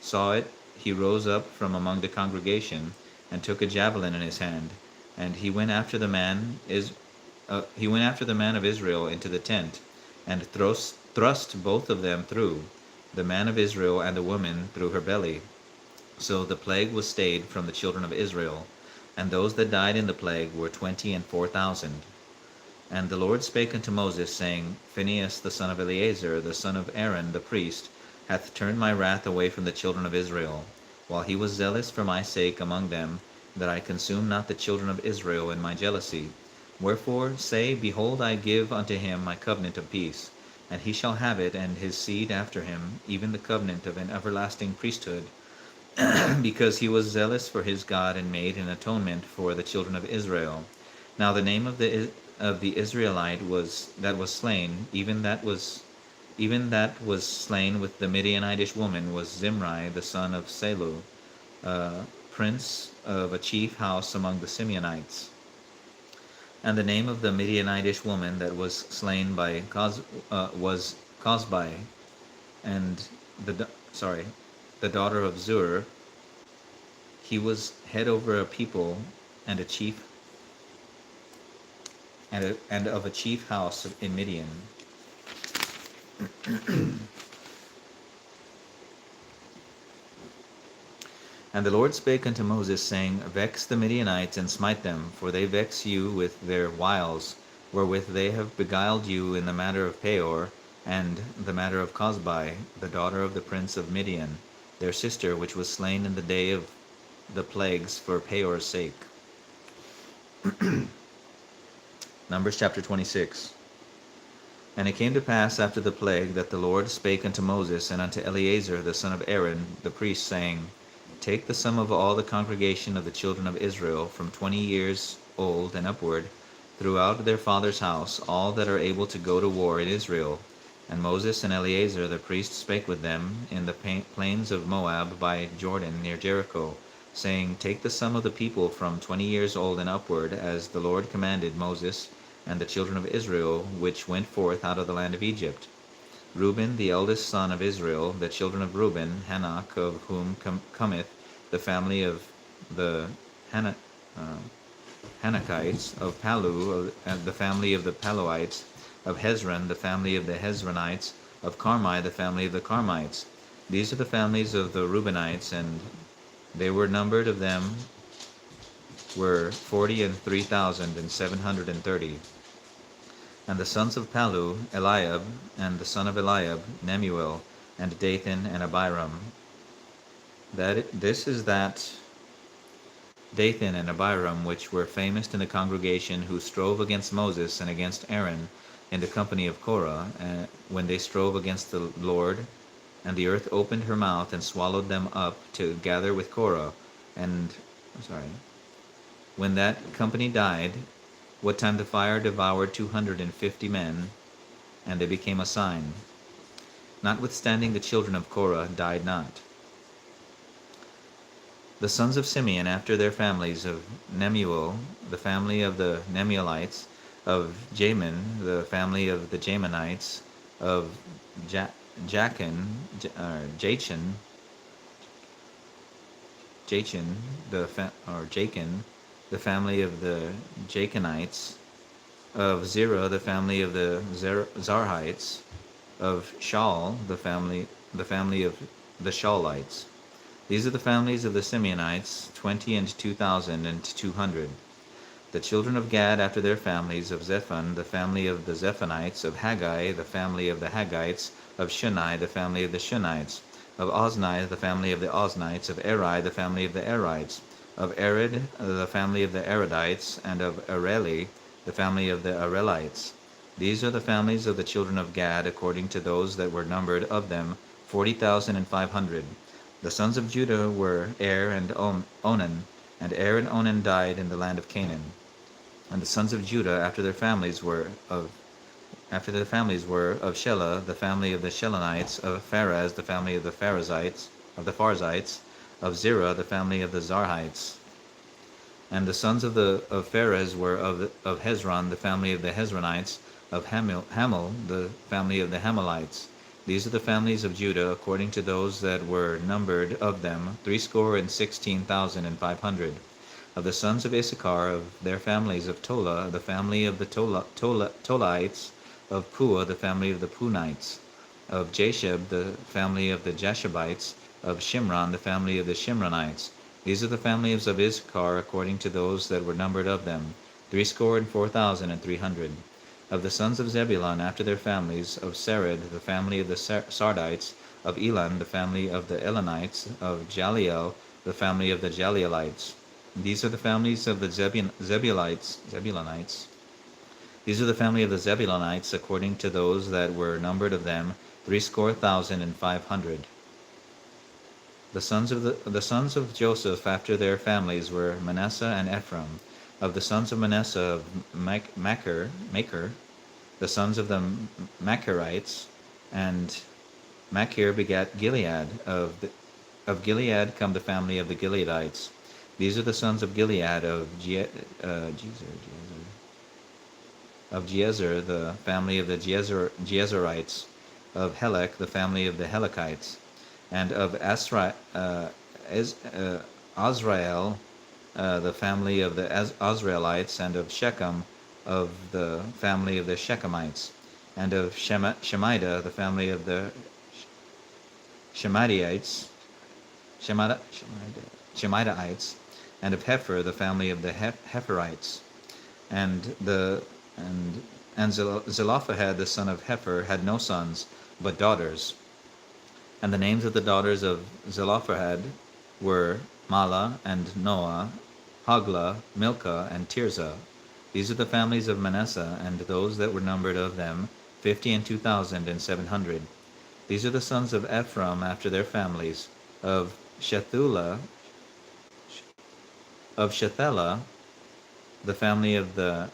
Speaker 1: saw it, he rose up from among the congregation, and took a javelin in his hand, and he went after the man of Israel into the tent, and thrust both of them through, the man of Israel and the woman through her belly. So the plague was stayed from the children of Israel, and those that died in the plague were 24,000. And the Lord spake unto Moses, saying, Phinehas the son of Eleazar, the son of Aaron the priest, hath turned my wrath away from the children of Israel, while he was zealous for my sake among them, that I consume not the children of Israel in my jealousy. Wherefore say, Behold, I give unto him my covenant of peace, and he shall have it, and his seed after him, even the covenant of an everlasting priesthood, because he was zealous for his God, and made an atonement for the children of Israel. Now the name of the Israelite that was slain, even that was slain with the Midianitish woman, was Zimri the son of Salu, prince of a chief house among the Simeonites. And the name of the Midianitish woman that was slain was Cosbi, and the daughter of Zur. He was head over a people and a chief and of a chief house in Midian. And the Lord spake unto Moses, saying, Vex the Midianites, and smite them, for they vex you with their wiles, wherewith they have beguiled you in the matter of Peor, and the matter of Cosbi, the daughter of the prince of Midian, their sister, which was slain in the day of the plagues for Peor's sake. Numbers chapter 26. And it came to pass after the plague that the Lord spake unto Moses and unto Eleazar the son of Aaron the priest, saying, Take the sum of all the congregation of the children of Israel from 20 years old and upward, throughout their father's house, all that are able to go to war in Israel. And Moses and Eleazar the priest spake with them in the plains of Moab by Jordan near Jericho, saying, Take the sum of the people from 20 years old and upward, as the Lord commanded Moses and the children of Israel, which went forth out of the land of Egypt. Reuben, the eldest son of Israel, the children of Reuben, Hanok, of whom cometh the family of the Hanokites, of Palu, the family of the Paluites, of Hezron, the family of the Hezronites, of Carmi, the family of the Carmites. These are the families of the Reubenites, and they were numbered of them were 43,730. And the sons of Palu, Eliab, and the son of Eliab, Nemuel, and Dathan, and Abiram. This is that Dathan and Abiram, which were famous in the congregation, who strove against Moses and against Aaron in the company of Korah, when they strove against the Lord, and the earth opened her mouth and swallowed them up to gather with Korah. When that company died, what time the fire devoured 250 men, and they became a sign. Notwithstanding the children of Korah died not. The sons of Simeon after their families, of Nemuel, the family of the Nemuelites, of Jamin, the family of the Jamanites, of Jachin, the family of the Jachanites, of Zerah, the family of the Zarhites, of Shaul, the family of the Shaulites. These are the families of the Simeonites, 20,200. The children of Gad after their families, of Zephon, the family of the Zephonites, of Haggai, the family of the Haggites, of Shunai, the family of the Shunites, of Ozni, the family of the Oznites, of Eri, the family of the Erites, of Arid, the family of the Aridites, and of Areli, the family of the Arelites. These are the families of the children of Gad, according to those that were numbered of them, 40,500. The sons of Judah were Er and Onan, and Er and Onan died in the land of Canaan. And the sons of Judah after their families were of Shelah, the family of the Shelonites, of Pharaz, the family of the Pharzites, of Zerah, the family of the Zarhites. And the sons of Pharaz were of Hezron, the family of the Hezronites, of Hamel, the family of the Hamelites. These are the families of Judah, according to those that were numbered of them, 16,500. Of the sons of Issachar, of their families, of Tola, the family of the Tolaites, of Pua, the family of the Punites, of Jasheb, the family of the Jashebites, of Shimron, the family of the Shimronites. These are the families of Issachar, according to those that were numbered of them, 64,300. Of the sons of Zebulun after their families, of Sered, the family of the Sardites, of Elan, the family of the Elanites, of Jaliel, the family of the Jalielites. These are the families of the Zebulonites. These are the family of the Zebulonites, according to those that were numbered of them, 60,500. The sons of Joseph after their families were Manasseh and Ephraim. Of the sons of Manasseh, of Machir, the sons of the Machirites, and Machir begat Gilead. Of Gilead come the family of the Gileadites. These are the sons of Gilead, of Jezer, the family of the Jezerites, of Helek, the family of the Helekites, and of Azrael, the family of the Azraelites, and of Shechem, of the family of the Shechemites, and of Shemida, the family of the Shemaites, Shemaites, and of Hepher, the family of the Hepherites. And the and Zelophehad the son of Hepher had no sons, but daughters. And the names of the daughters of Zelophehad were Mala and Noah, Hoglah, Milcah, and Tirzah. These are the families of Manasseh, and those that were numbered of them 52,700. These are the sons of Ephraim after their families, of Shethelah, the family of the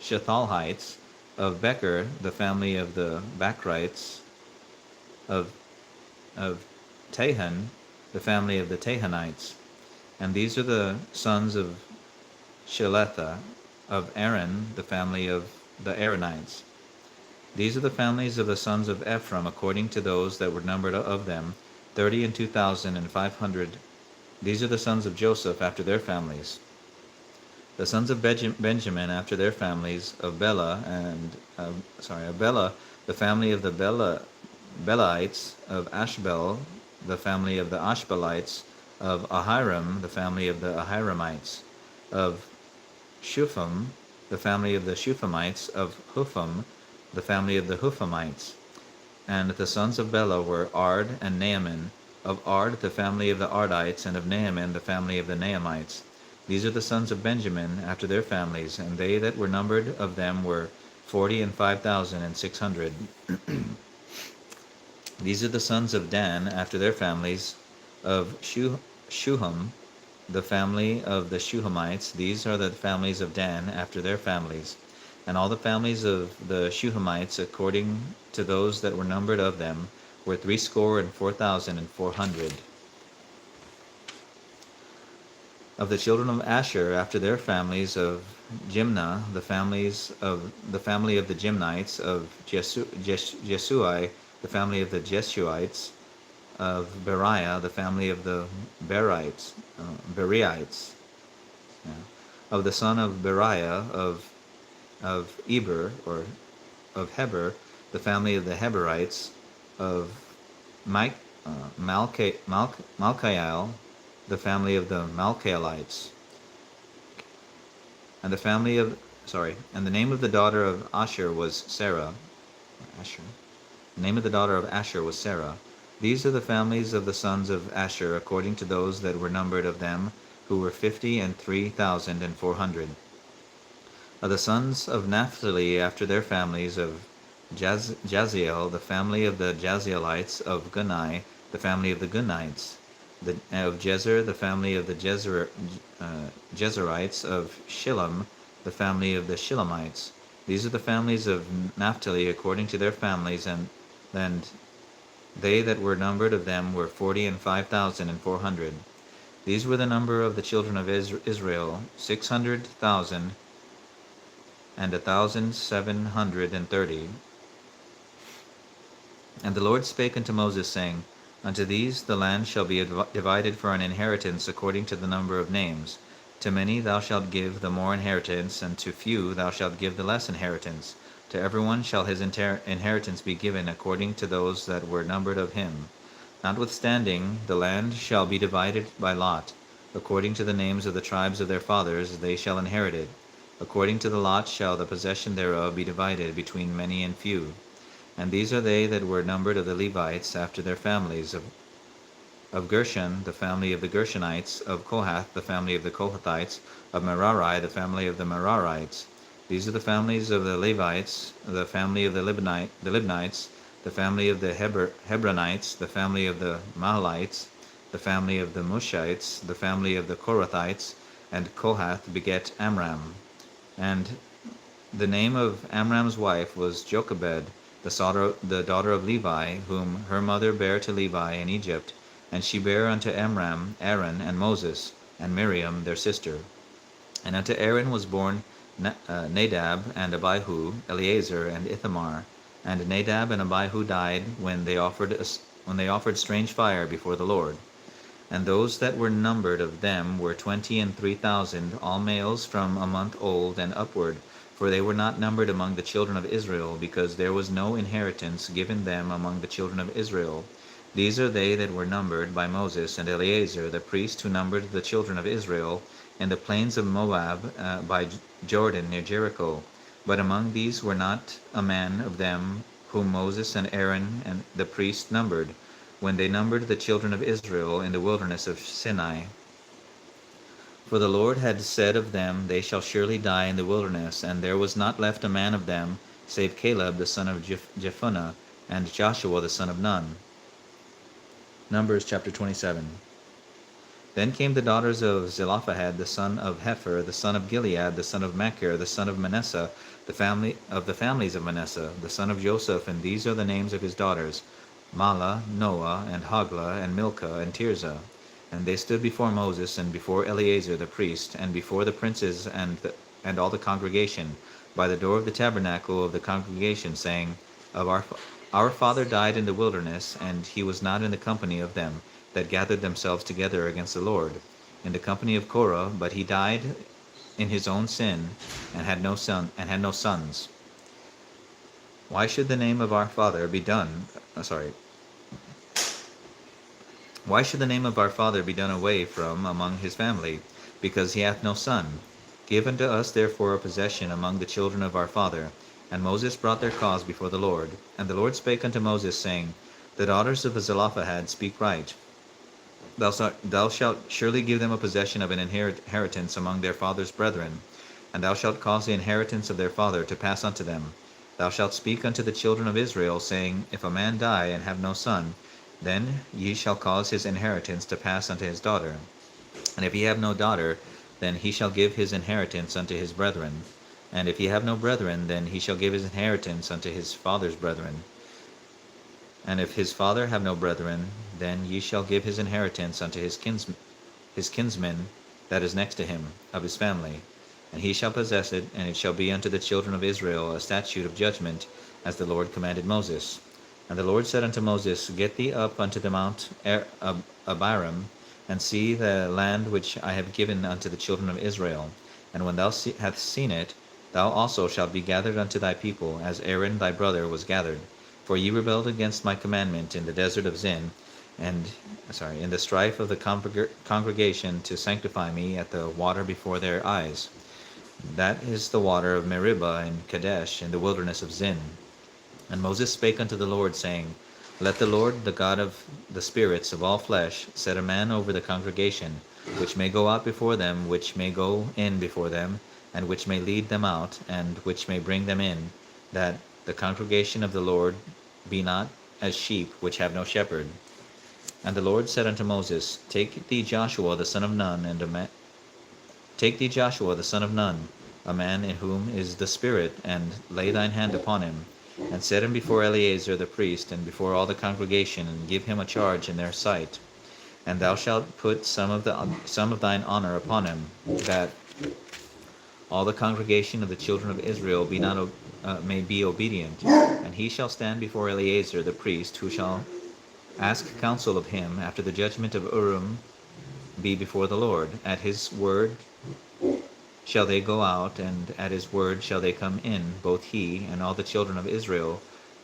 Speaker 1: Shethalhites, of Becher, the family of the Bachrites, of Tahan, the family of the Tahanites. And these are the sons of Sheletha, of Aaron, the family of the Aaronites. These are the families of the sons of Ephraim, according to those that were numbered of them, 32,500. These are the sons of Joseph after their families. The sons of Benjamin after their families, of Bela, the family of the Belaites, of Ashbel, the family of the Ashbelites, of Ahiram, the family of the Ahiramites, of Shupham, the family of the Shuphamites, of Hupham, the family of the Huphamites. And the sons of Bela were Ard and Naaman, of Ard the family of the Ardites, and of Naaman the family of the Naamites. These are the sons of Benjamin after their families, and they that were numbered of them were 45,600. These are the sons of Dan after their families, of Shuham, the family of the Shuhamites. These are the families of Dan after their families. And all the families of the Shuhamites, according to those that were numbered of them, were 64,400. Of the children of Asher after their families, of Jimnah, the family of the Jimnites, of Jesui, the family of the Jeshuites, of Beriah, the family of the Beriites, of the son of Beriah, of Eber, or of Heber, the family of the Heberites, of Malchiel, the family of the Malchielites, and the name of the daughter of Asher was Sarah. The name of the daughter of Asher was Sarah. These are the families of the sons of Asher, according to those that were numbered of them, who were 53,400. Of the sons of Naphtali after their families, of Jaziel, the family of the Jazielites, of Gunai, the family of the Gunites, of Jezer, the family of the Jezerites, of Shillam, the family of the Shillamites. These are the families of Naphtali according to their families, and they that were numbered of them were 45,400. These were the number of the children of Israel, 600,000 and 1,730. And the Lord spake unto Moses, saying, Unto these the land shall be divided for an inheritance according to the number of names. To many thou shalt give the more inheritance, and to few thou shalt give the less inheritance. To every one shall his inheritance be given according to those that were numbered of him. Notwithstanding, the land shall be divided by lot. According to the names of the tribes of their fathers they shall inherit it. According to the lot shall the possession thereof be divided between many and few. And these are they that were numbered of the Levites after their families, of Gershon, the family of the Gershonites, of Kohath, the family of the Kohathites, of Merari, the family of the Merarites. These are the families of the Levites, the family of the Libnites, the family of the Hebronites, the family of the Mahalites, the family of the Mushites, the family of the Korathites, and Kohath beget Amram. And the name of Amram's wife was Jochebed, the daughter of Levi, whom her mother bare to Levi in Egypt, and she bare unto Amram Aaron and Moses, and Miriam their sister. And unto Aaron was born Nadab and Abihu, Eleazar and Ithamar. And Nadab and Abihu died when they offered strange fire before the Lord. And those that were numbered of them were 23,000, all males from a month old and upward. For they were not numbered among the children of Israel, because there was no inheritance given them among the children of Israel. These are they that were numbered by Moses and Eleazar the priest, who numbered the children of Israel in the plains of Moab by Jordan near Jericho. But among these were not a man of them whom Moses and Aaron and the priest numbered, when they numbered the children of Israel in the wilderness of Sinai. For the Lord had said of them, They shall surely die in the wilderness, and there was not left a man of them, save Caleb the son of Jephunneh, and Joshua the son of Nun. Numbers chapter 27. Then came the daughters of Zelophehad the son of Hepher, the son of Gilead, the son of Machir, the son of Manasseh, the families of Manasseh, the son of Joseph, and these are the names of his daughters, Mahlah, Noah, and Hoglah, and Milcah, and Tirzah. And they stood before Moses, and before Eleazar the priest, and before the princes and all the congregation, by the door of the tabernacle of the congregation, saying, Our father died in the wilderness, and he was not in the company of them that gathered themselves together against the Lord, in the company of Korah, but he died in his own sin, and had no sons. Why should the name of our father be Why should the name of our father be done away from among his family, because he hath no son? Give unto us therefore a possession among the children of our father. And Moses brought their cause before the Lord. And the Lord spake unto Moses, saying, The daughters of Zelophehad speak right. Thou shalt surely give them a possession of an inheritance among their father's brethren, and thou shalt cause the inheritance of their father to pass unto them. Thou shalt speak unto the children of Israel, saying, If a man die and have no son, then ye shall cause his inheritance to pass unto his daughter. And if he have no daughter, then he shall give his inheritance unto his brethren. And if he have no brethren, then he shall give his inheritance unto his father's brethren. And if his father have no brethren, then ye shall give his inheritance unto his kinsman that is next to him, of his family. And he shall possess it, and it shall be unto the children of Israel a statute of judgment, as the Lord commanded Moses. And the Lord said unto Moses, Get thee up unto the mount Abiram, and see the land which I have given unto the children of Israel. And when thou hast seen it, thou also shalt be gathered unto thy people, as Aaron thy brother was gathered. For ye rebelled against my commandment in the desert of Zin, in the strife of the congregation, to sanctify me at the water before their eyes. That is the water of Meribah in Kadesh, in the wilderness of Zin. And Moses spake unto the Lord, saying, Let the Lord, the God of the spirits of all flesh, set a man over the congregation, which may go out before them, which may go in before them, and which may lead them out, and which may bring them in, that the congregation of the Lord be not as sheep which have no shepherd. And the Lord said unto Moses, Take thee Joshua the son of Nun, a man in whom is the Spirit, and lay thine hand upon him, and set him before Eleazar the priest, and before all the congregation, and give him a charge in their sight. And thou shalt put some of thine honor upon him, that all the congregation of the children of Israel may be obedient. And he shall stand before Eleazar the priest, who shall ask counsel of him after the judgment of Urim be before the Lord. At his word shall they go out, and at his word shall they come in, both he and all the children of Israel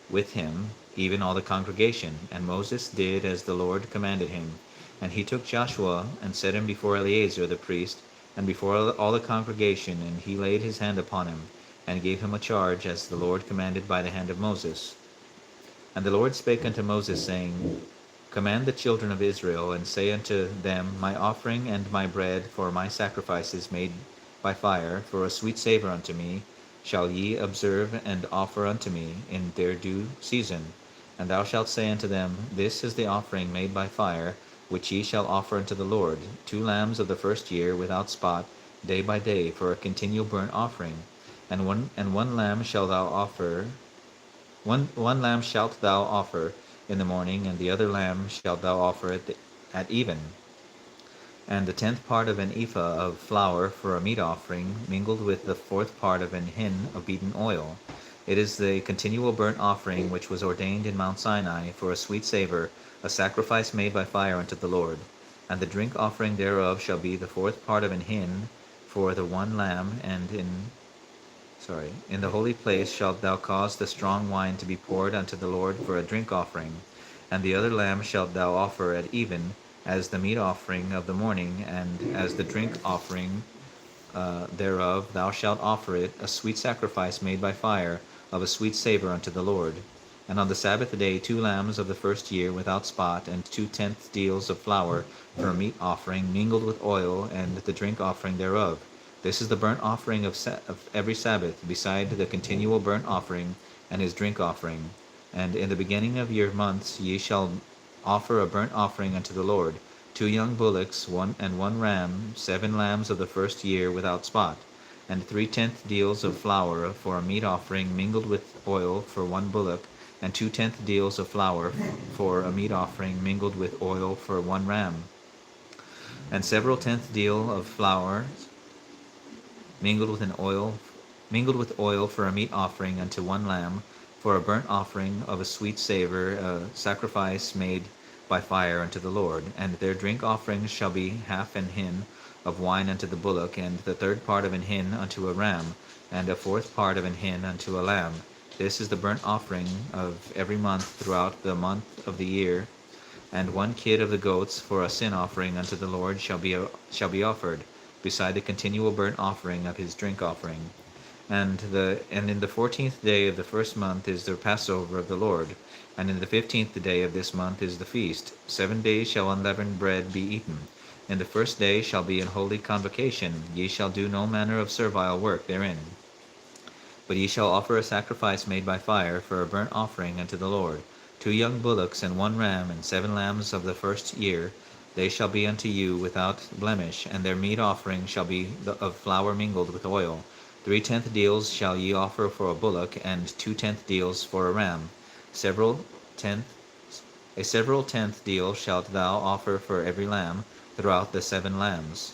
Speaker 1: with him, even all the congregation. And Moses did as the Lord commanded him. And he took Joshua, and set him before Eleazar the priest, and before all the congregation, and he laid his hand upon him, and gave him a charge, as the Lord commanded by the hand of Moses. And the Lord spake unto Moses, saying, Command the children of Israel, and say unto them, My offering and my bread for my sacrifices made by fire, for a sweet savour unto me, shall ye observe and offer unto me in their due season. And thou shalt say unto them, This is the offering made by fire, which ye shall offer unto the Lord, 2 lambs of the first year, without spot, day by day, for a continual burnt offering. And one lamb shalt thou offer. One lamb shalt thou offer in the morning, and the other lamb shalt thou offer at even. And the 10th part of an ephah of flour for a meat offering, mingled with the 4th part of an hin of beaten oil. It is the continual burnt offering which was ordained in Mount Sinai for a sweet savour, a sacrifice made by fire unto the Lord. And the drink offering thereof shall be the 4th part of an hin for the 1 lamb. And in the holy place shalt thou cause the strong wine to be poured unto the Lord for a drink offering. And the other lamb shalt thou offer at even, as the meat offering of the morning, and as the drink offering thereof. Thou shalt offer it a sweet sacrifice made by fire, of a sweet savour unto the Lord. And on the Sabbath day 2 lambs of the first year without spot, and 2/10 deals of flour for a meat offering, mingled with oil, and the drink offering thereof. This is the burnt offering of every Sabbath, beside the continual burnt offering and his drink offering. And in the beginning of your months ye shall offer a burnt offering unto the Lord, 2 young bullocks, one ram, 7 lambs of the first year without spot, and 3/10 deals of flour for a meat offering mingled with oil for 1 bullock, and 2/10 deals of flour for a meat offering mingled with oil for 1 ram, and several tenth deal of flour mingled with oil for a meat offering unto 1 lamb, for a burnt offering of a sweet savour, a sacrifice made by fire unto the Lord. And their drink offerings shall be half an hin of wine unto the bullock, and the 3rd part of an hin unto a ram, and a 4th part of an hin unto a lamb. This is the burnt offering of every month throughout the month of the year. And 1 kid of the goats for a sin offering unto the Lord shall be offered, beside the continual burnt offering of his drink offering. And in the 14th day of the first month is the Passover of the Lord, and in the 15th day of this month is the feast. 7 days shall unleavened bread be eaten. In the first day shall be an holy convocation. Ye shall do no manner of servile work therein. But ye shall offer a sacrifice made by fire for a burnt offering unto the Lord, 2 young bullocks, and 1 ram, and 7 lambs of the first year. They shall be unto you without blemish, and their meat offering shall be of flour mingled with oil. 3/10 deals shall ye offer for a bullock, and 2/10 deals for a ram. A several tenth deal shalt thou offer for every lamb throughout the 7 lambs,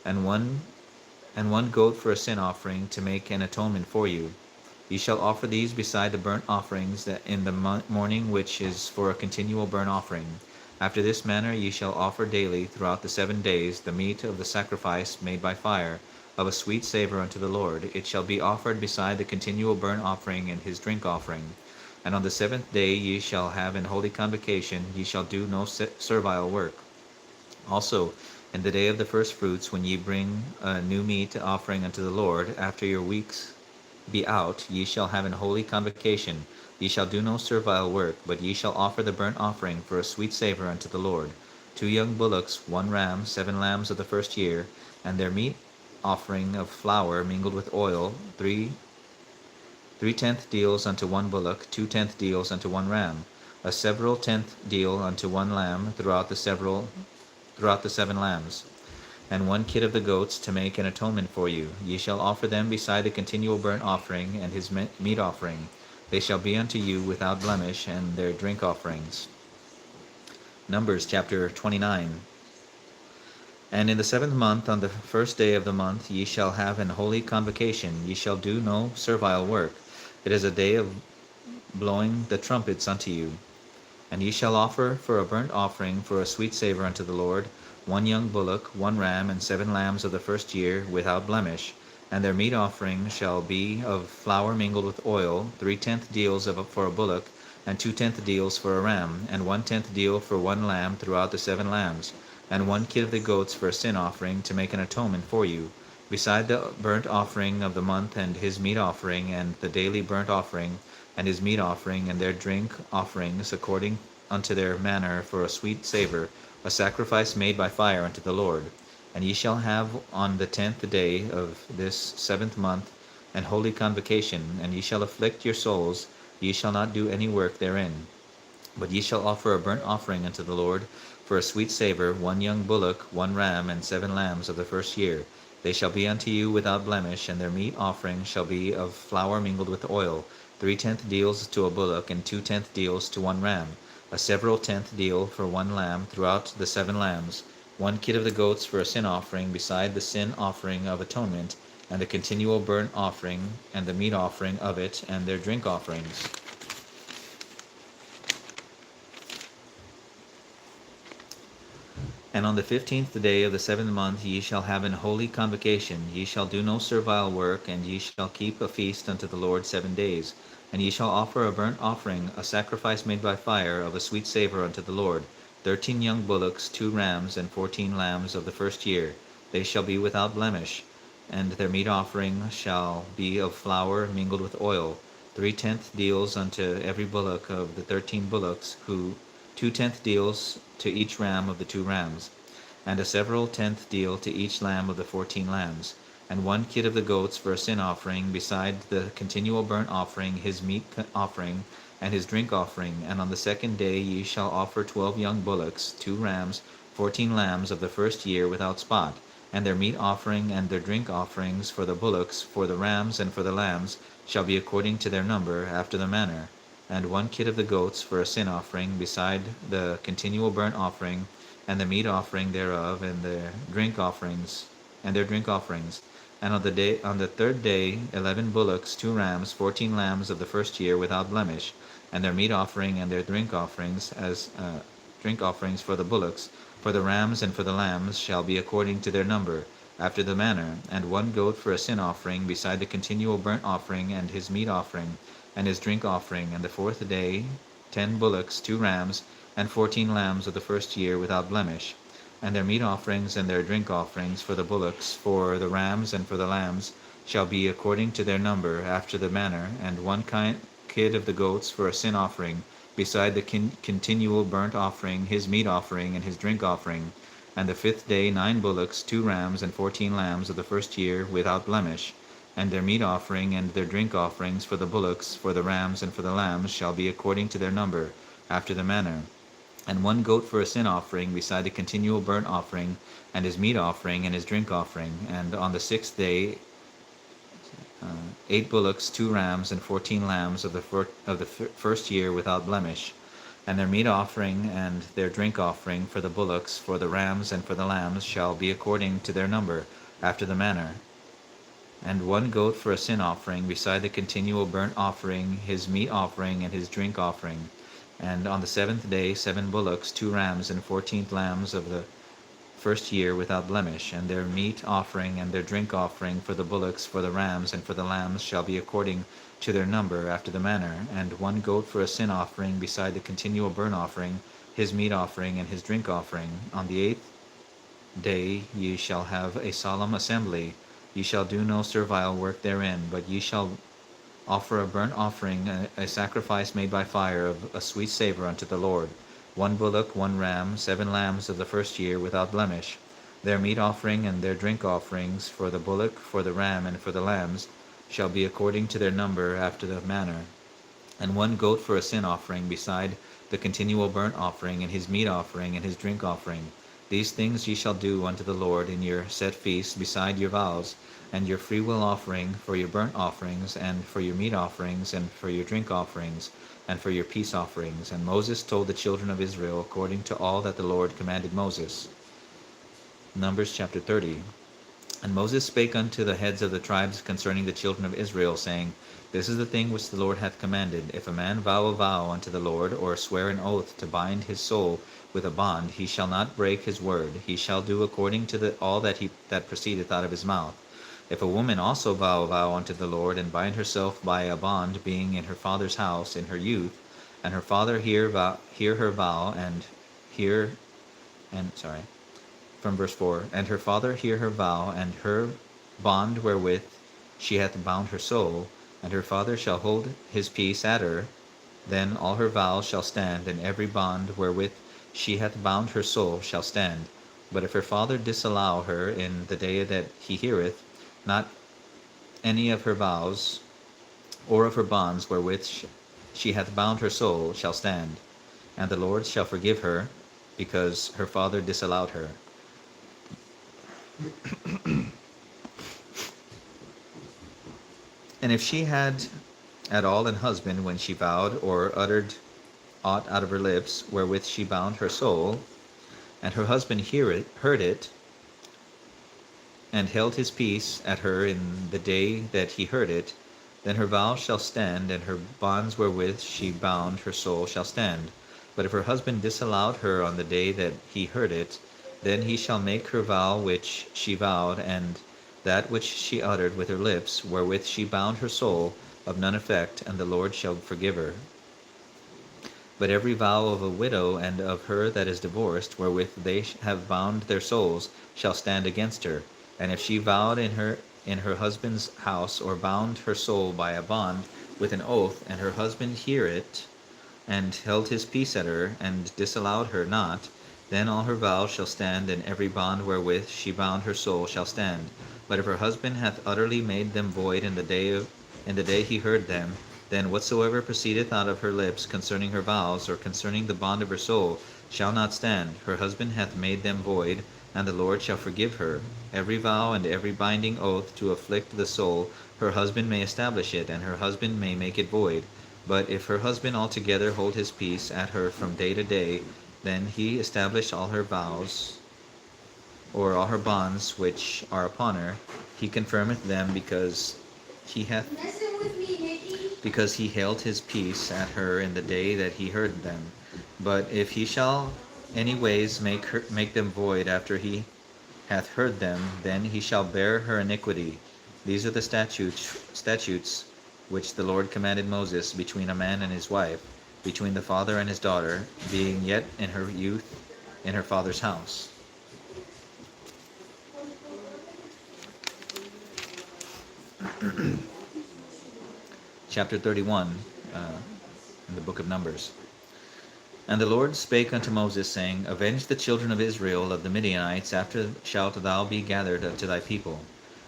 Speaker 1: and one goat for a sin offering, to make an atonement for you. Ye shall offer these beside the burnt offerings that in the morning, which is for a continual burnt offering. After this manner ye shall offer daily throughout the 7 days the meat of the sacrifice made by fire, of a sweet savour unto the Lord. It shall be offered beside the continual burnt offering and his drink offering. And on the 7th day ye shall have an holy convocation. Ye shall do no servile work. Also, in the day of the first fruits, when ye bring a new meat offering unto the Lord, after your weeks be out, ye shall have an holy convocation. Ye shall do no servile work, but ye shall offer the burnt offering for a sweet savour unto the Lord, 2 young bullocks, 1 ram, 7 lambs of the first year, and their meat offering of flour mingled with oil, 3/10 deals unto 1 bullock, 2/10 deals unto 1 ram, a several tenth deal unto 1 lamb throughout the 7 lambs, and 1 kid of the goats, to make an atonement for you. Ye shall offer them beside the continual burnt offering and his meat offering. They shall be unto you without blemish, and their drink offerings. Numbers chapter 29. And in the 7th month, on the 1st day of the month, ye shall have an holy convocation. Ye shall do no servile work. It is a day of blowing the trumpets unto you. And ye shall offer for a burnt offering for a sweet savour unto the Lord 1 young bullock, 1 ram, and 7 lambs of the first year without blemish. And their meat offering shall be of flour mingled with oil, 3/10 deals for a bullock, and 2/10 deals for a ram, and 1/10 deal for 1 lamb throughout the 7 lambs, and 1 kid of the goats for a sin offering, to make an atonement for you, beside the burnt offering of the month and his meat offering, and the daily burnt offering and his meat offering, and their drink offerings according unto their manner for a sweet savour, a sacrifice made by fire unto the Lord. And ye shall have on the 10th day of this 7th month an holy convocation, and ye shall afflict your souls. Ye shall not do any work therein. But ye shall offer a burnt offering unto the Lord for a sweet savour, 1 young bullock, 1 ram, and 7 lambs of the first year. They shall be unto you without blemish, and their meat offering shall be of flour mingled with oil, 3/10 deals to a bullock, and 2/10 deals to 1 ram, a several tenth deal for 1 lamb throughout the 7 lambs, 1 kid of the goats for a sin offering, beside the sin offering of atonement, and the continual burnt offering, and the meat offering of it, and their drink offerings. And on the 15th day of the 7th month ye shall have an holy convocation. Ye shall do no servile work, and ye shall keep a feast unto the Lord 7 days. And ye shall offer a burnt offering, a sacrifice made by fire, of a sweet savour unto the Lord, 13 young bullocks, 2 rams, and 14 lambs of the first year. They shall be without blemish. And their meat offering shall be of flour mingled with oil, 3/10 deals unto every bullock of the 13 bullocks, who 2/10 deals to each ram of the 2 rams, and a several 10th deal to each lamb of the 14 lambs, and 1 kid of the goats for a sin offering, beside the continual burnt offering, his meat offering, and his drink offering. And on the 2nd day ye shall offer 12 young bullocks, 2 rams, 14 lambs of the first year without spot, and their meat offering and their drink offerings for the bullocks, for the rams, and for the lambs shall be according to their number, after the manner. And 1 kid of the goats for a sin offering, beside the continual burnt offering, and the meat offering thereof, and their drink offerings, And on the 3rd day 11 bullocks, 2 rams, 14 lambs of the first year without blemish, and their meat offering and their drink offerings, as drink offerings for the bullocks, for the rams, and for the lambs shall be according to their number, after the manner. And 1 goat for a sin offering, beside the continual burnt offering, and his meat offering, and his drink offering. And the 4th day 10 bullocks, 2 rams, and 14 lambs of the first year without blemish, and their meat offerings and their drink offerings for the bullocks, for the rams, and for the lambs shall be according to their number, after the manner. And 1 kid of the goats for a sin offering, beside the continual burnt offering, his meat offering, and his drink offering. And the 5th day 9 bullocks, 2 rams, and 14 lambs of the first year without blemish, and their meat offering and their drink offerings for the bullocks, for the rams, and for the lambs shall be according to their number, after the manner. And 1 goat for a sin offering, beside the continual burnt offering, and his meat offering, and his drink offering. And on the 6th day 8 bullocks, 2 rams, and 14 lambs of the first year without blemish, and their meat offering and their drink offering for the bullocks, for the rams, and for the lambs shall be according to their number, after the manner. And 1 goat for a sin offering, beside the continual burnt offering, his meat offering, and his drink offering. And on the 7th day 7 bullocks, 2 rams, and 14 lambs of the first year without blemish, and their meat offering and their drink offering for the bullocks, for the rams, and for the lambs shall be according to their number, after the manner. And 1 goat for a sin offering, beside the continual burnt offering, his meat offering, and his drink offering. On the 8th day ye shall have a solemn assembly. Ye shall do no servile work therein, but ye shall offer a burnt offering, a sacrifice made by fire, of a sweet savour unto the Lord. 1 bullock, 1 ram, 7 lambs of the first year without blemish. Their meat offering and their drink offerings for the bullock, for the ram, and for the lambs shall be according to their number, after the manner. And 1 goat for a sin offering, beside the continual burnt offering, and his meat offering, and his drink offering. These things ye shall do unto the Lord in your set feasts, beside your vows, and your freewill offering, for your burnt offerings, and for your meat offerings, and for your drink offerings, and for your peace offerings. And Moses told the children of Israel according to all that the Lord commanded Moses. Numbers chapter 30. And Moses spake unto the heads of the tribes concerning the children of Israel, saying, This is the thing which the Lord hath commanded. If a man vow a vow unto the Lord, or swear an oath to bind his soul with a bond, he shall not break his word. He shall do according to all that proceedeth out of his mouth. If a woman also vow a vow unto the Lord, and bind herself by a bond, being in her father's house in her youth, and her father hear her vow, from verse 4, and her father hear her vow, and her bond wherewith she hath bound her soul, and her father shall hold his peace at her, then all her vows shall stand, and every bond wherewith she hath bound her soul shall stand. But if her father disallow her in the day that he heareth, not any of her vows or of her bonds wherewith she hath bound her soul shall stand, and the Lord shall forgive her, because her father disallowed her. And if she had at all an husband when she vowed, or uttered aught out of her lips wherewith she bound her soul, and her husband heard it, and held his peace at her in the day that he heard it, then her vow shall stand, and her bonds wherewith she bound her soul shall stand. But if her husband disallowed her on the day that he heard it, Then he shall make her vow which she vowed, and that which she uttered with her lips, wherewith she bound her soul, of none effect, and the Lord shall forgive her. But every vow of a widow and of her that is divorced, wherewith they have bound their souls, shall stand against her. And if she vowed in her husband's house, or bound her soul by a bond with an oath, and her husband hear it, and held his peace at her, and disallowed her not, then all her vows shall stand, and every bond wherewith she bound her soul shall stand. But if her husband hath utterly made them void in the day he heard them, then whatsoever proceedeth out of her lips concerning her vows, or concerning the bond of her soul, shall not stand. Her husband hath made them void, and the Lord shall forgive her. Every vow and every binding oath to afflict the soul, her husband may establish it, and her husband may make it void. But if her husband altogether hold his peace at her from day to day, then he establish all her vows, or all her bonds which are upon her. He confirmeth them because he held his peace at her in the day that he heard them. But if he shall any ways make them void after he hath heard them, then he shall bear her iniquity. These are the statutes which the Lord commanded Moses between a man and his wife, between the father and his daughter, being yet in her youth in her father's house. Chapter 31 in the book of Numbers. And the Lord spake unto Moses, saying, Avenge the children of Israel of the Midianites, after shalt thou be gathered unto thy people.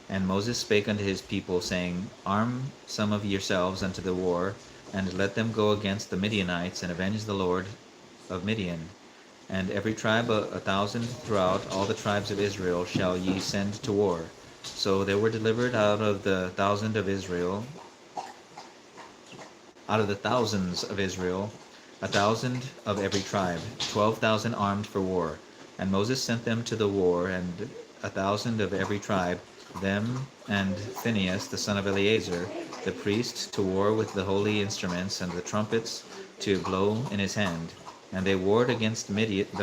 Speaker 1: And Moses spake unto his people, saying, Arm some of yourselves unto the war, and let them go against the Midianites, and avenge the Lord of Midian. And every tribe 1,000 throughout all the tribes of Israel shall ye send to war. So there were delivered out of the thousands of Israel, 1,000 of every tribe, 12,000 armed for war. And Moses sent them to the war, and 1,000 of every tribe, them and Phinehas the son of Eleazar, the priest, to war with the holy instruments and the trumpets to blow in his hand. And they warred against the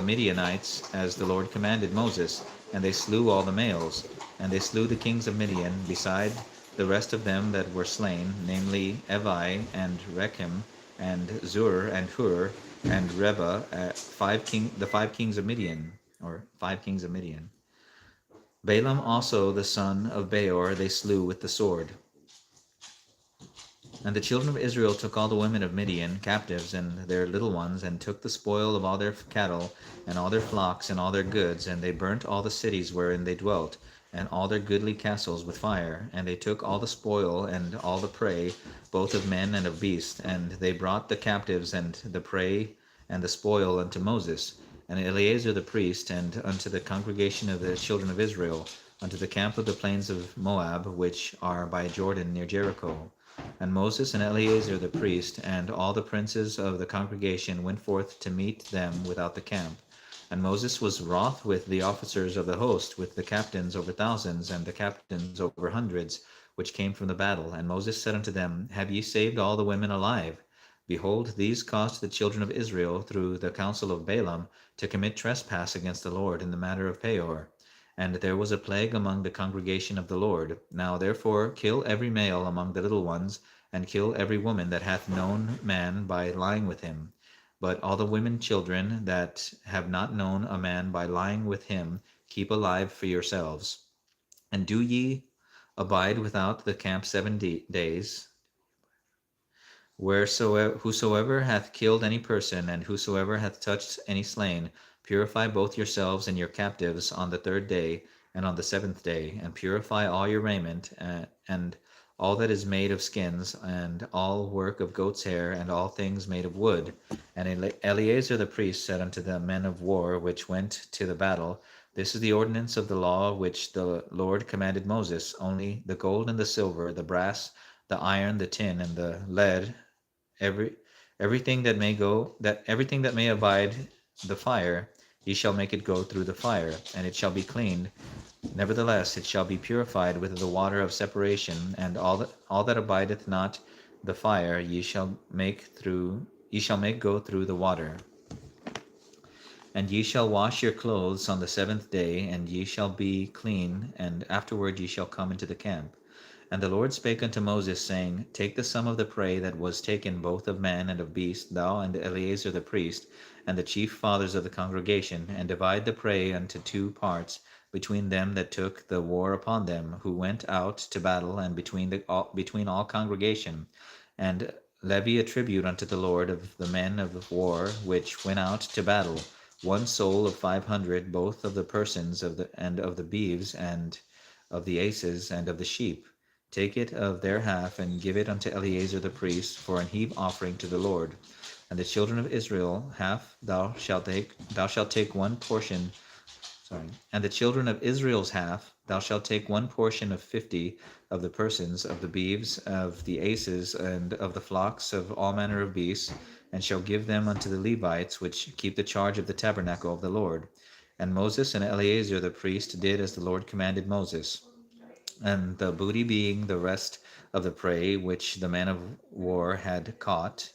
Speaker 1: Midianites, as the Lord commanded Moses, and they slew all the males. And they slew the kings of Midian, beside the rest of them that were slain, namely Evi and Rechem, and Zur and Hur and Reba, the 5 kings of Midian, or 5 kings of Midian. Balaam also the son of Beor they slew with the sword. And the children of Israel took all the women of Midian captives, and their little ones, and took the spoil of all their cattle, and all their flocks, and all their goods, and they burnt all the cities wherein they dwelt, and all their goodly castles with fire. And they took all the spoil and all the prey, both of men and of beasts. And they brought the captives and the prey and the spoil unto Moses, and Eleazar the priest, and unto the congregation of the children of Israel, unto the camp of the plains of Moab, which are by Jordan near Jericho. And Moses and Eleazar the priest, and all the princes of the congregation went forth to meet them without the camp. And Moses was wroth with the officers of the host, with the captains over thousands, and the captains over hundreds, which came from the battle. And Moses said unto them, Have ye saved all the women alive? Behold, these caused the children of Israel, through the counsel of Balaam, to commit trespass against the Lord in the matter of Peor. And there was a plague among the congregation of the Lord. Now therefore kill every male among the little ones, and kill every woman that hath known man by lying with him. But all the women children that have not known a man by lying with him, keep alive for yourselves. And do ye abide without the camp 7 days. Whosoever hath killed any person, and whosoever hath touched any slain, purify both yourselves and your captives on the 3rd day, and on the 7th day, and purify all your raiment, and all that is made of skins, and all work of goat's hair, and all things made of wood. And Eleazar the priest said unto the men of war which went to the battle, This is the ordinance of the law which the Lord commanded Moses, only the gold and the silver, the brass, the iron, the tin, and the lead, everything that may abide the fire, ye shall make it go through the fire, and it shall be cleaned. Nevertheless, it shall be purified with the water of separation, and all that abideth not the fire ye shall make go through the water. And ye shall wash your clothes on the 7th day, and ye shall be clean, and afterward ye shall come into the camp. And the Lord spake unto Moses, saying, Take the sum of the prey that was taken both of man and of beast, thou and Eleazar the priest, and the chief fathers of the congregation, and divide the prey unto 2 parts, between them that took the war upon them, who went out to battle, and between all congregation, and levy a tribute unto the Lord of the men of war which went out to battle, 1 soul of 500, both of the persons of the beeves, and of the asses, and of the sheep. Take it of their half, and give it unto Eleazar the priest for an heave offering to the Lord. And the children of Israel half thou shalt take 1 portion. And the children of Israel's half thou shalt take 1 portion of 50 of the persons, of the beeves, of the asses, and of the flocks, of all manner of beasts, and shall give them unto the Levites, which keep the charge of the tabernacle of the Lord. And Moses and Eleazar the priest did as the Lord commanded Moses. And the booty being the rest of the prey which the man of war had caught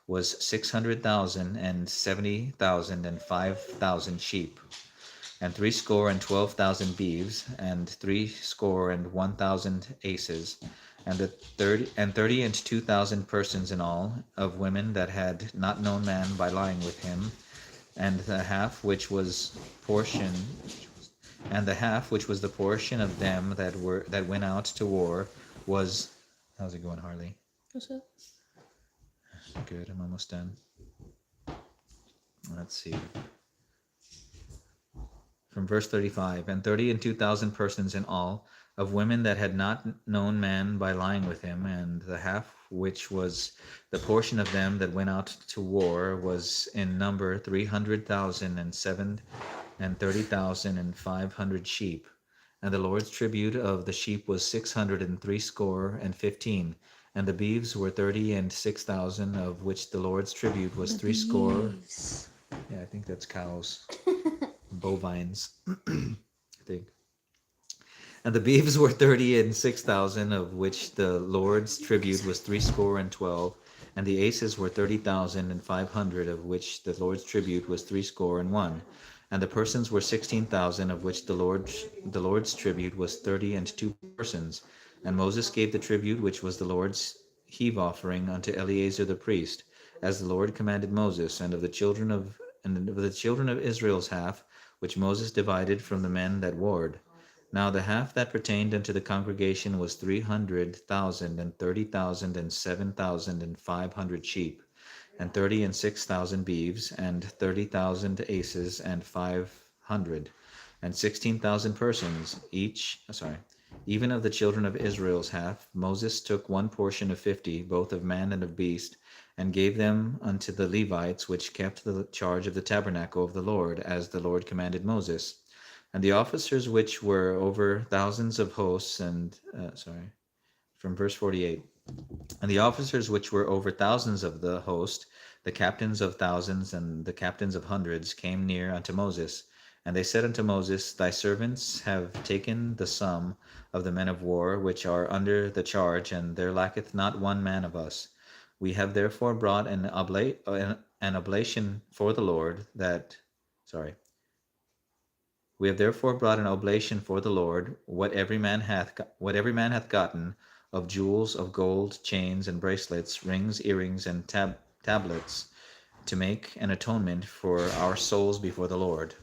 Speaker 1: was 600,000, and 70,000, and 5,000 sheep, and threescore and 12,000 beeves, and 61,000 asses, and 30 and 2,000 persons in all, of women that had not known man by lying with him, and the half which was the portion of them that went out to war was. How's it going, Harley?
Speaker 2: What's up?
Speaker 1: Good, I'm almost done. Let's see. From verse 35, and 30 and 2,000 persons in all, of women that had not known man by lying with him, and the half which was the portion of them that went out to war was in number 300,000, and 30,000 and 500 sheep. And the Lord's tribute of the sheep was 660 and the beeves were 30 and 6,000, of which the Lord's tribute was 60. Yeah, I think that's cows. Bovines, I think. And the beeves were 30 and 6,000, of which the Lord's tribute was 12. And the asses were 30,000 and 500, of which the Lord's tribute was 61. And the persons were 16,000, of which the Lord's tribute was 30 and 2 persons. And Moses gave the tribute which was the Lord's heave offering unto Eleazar the priest, as the Lord commanded Moses, and of the children of Israel's half, which Moses divided from the men that warred. Now the half that pertained unto the congregation was 300,000, and 30,000, and 7,000, and 500 sheep, and 30 and 6,000 beeves, and 30,000 asses, and 500, and 16,000 persons, even of the children of Israel's half. Moses took 1 portion of 50, both of man and of beast, and gave them unto the Levites, which kept the charge of the tabernacle of the Lord, as the Lord commanded Moses. And the officers which were over thousands of hosts, from verse 48. And the officers which were over thousands of the host, the captains of thousands and the captains of hundreds, came near unto Moses. And they said unto Moses, Thy servants have taken the sum of the men of war, which are under the charge, and there lacketh not 1 man of us. We have therefore brought an oblation for the Lord, what every man hath gotten, of jewels, of gold, chains and bracelets, rings, earrings, and tablets, to make an atonement for our souls before the Lord.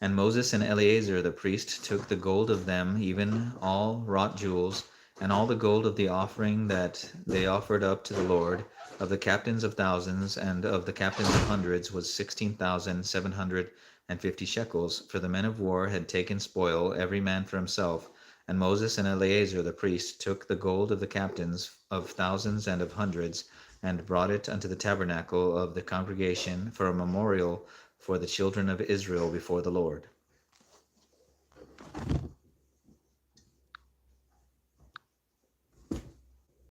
Speaker 1: And Moses and Eleazar the priest took the gold of them, even all wrought jewels, and all the gold of the offering that they offered up to the Lord, of the captains of thousands and of the captains of hundreds, was 16,750 shekels. For the men of war had taken spoil, every man for himself. And Moses and Eleazar the priest took the gold of the captains of thousands and of hundreds, and brought it unto the tabernacle of the congregation for a memorial for the children of Israel before the Lord.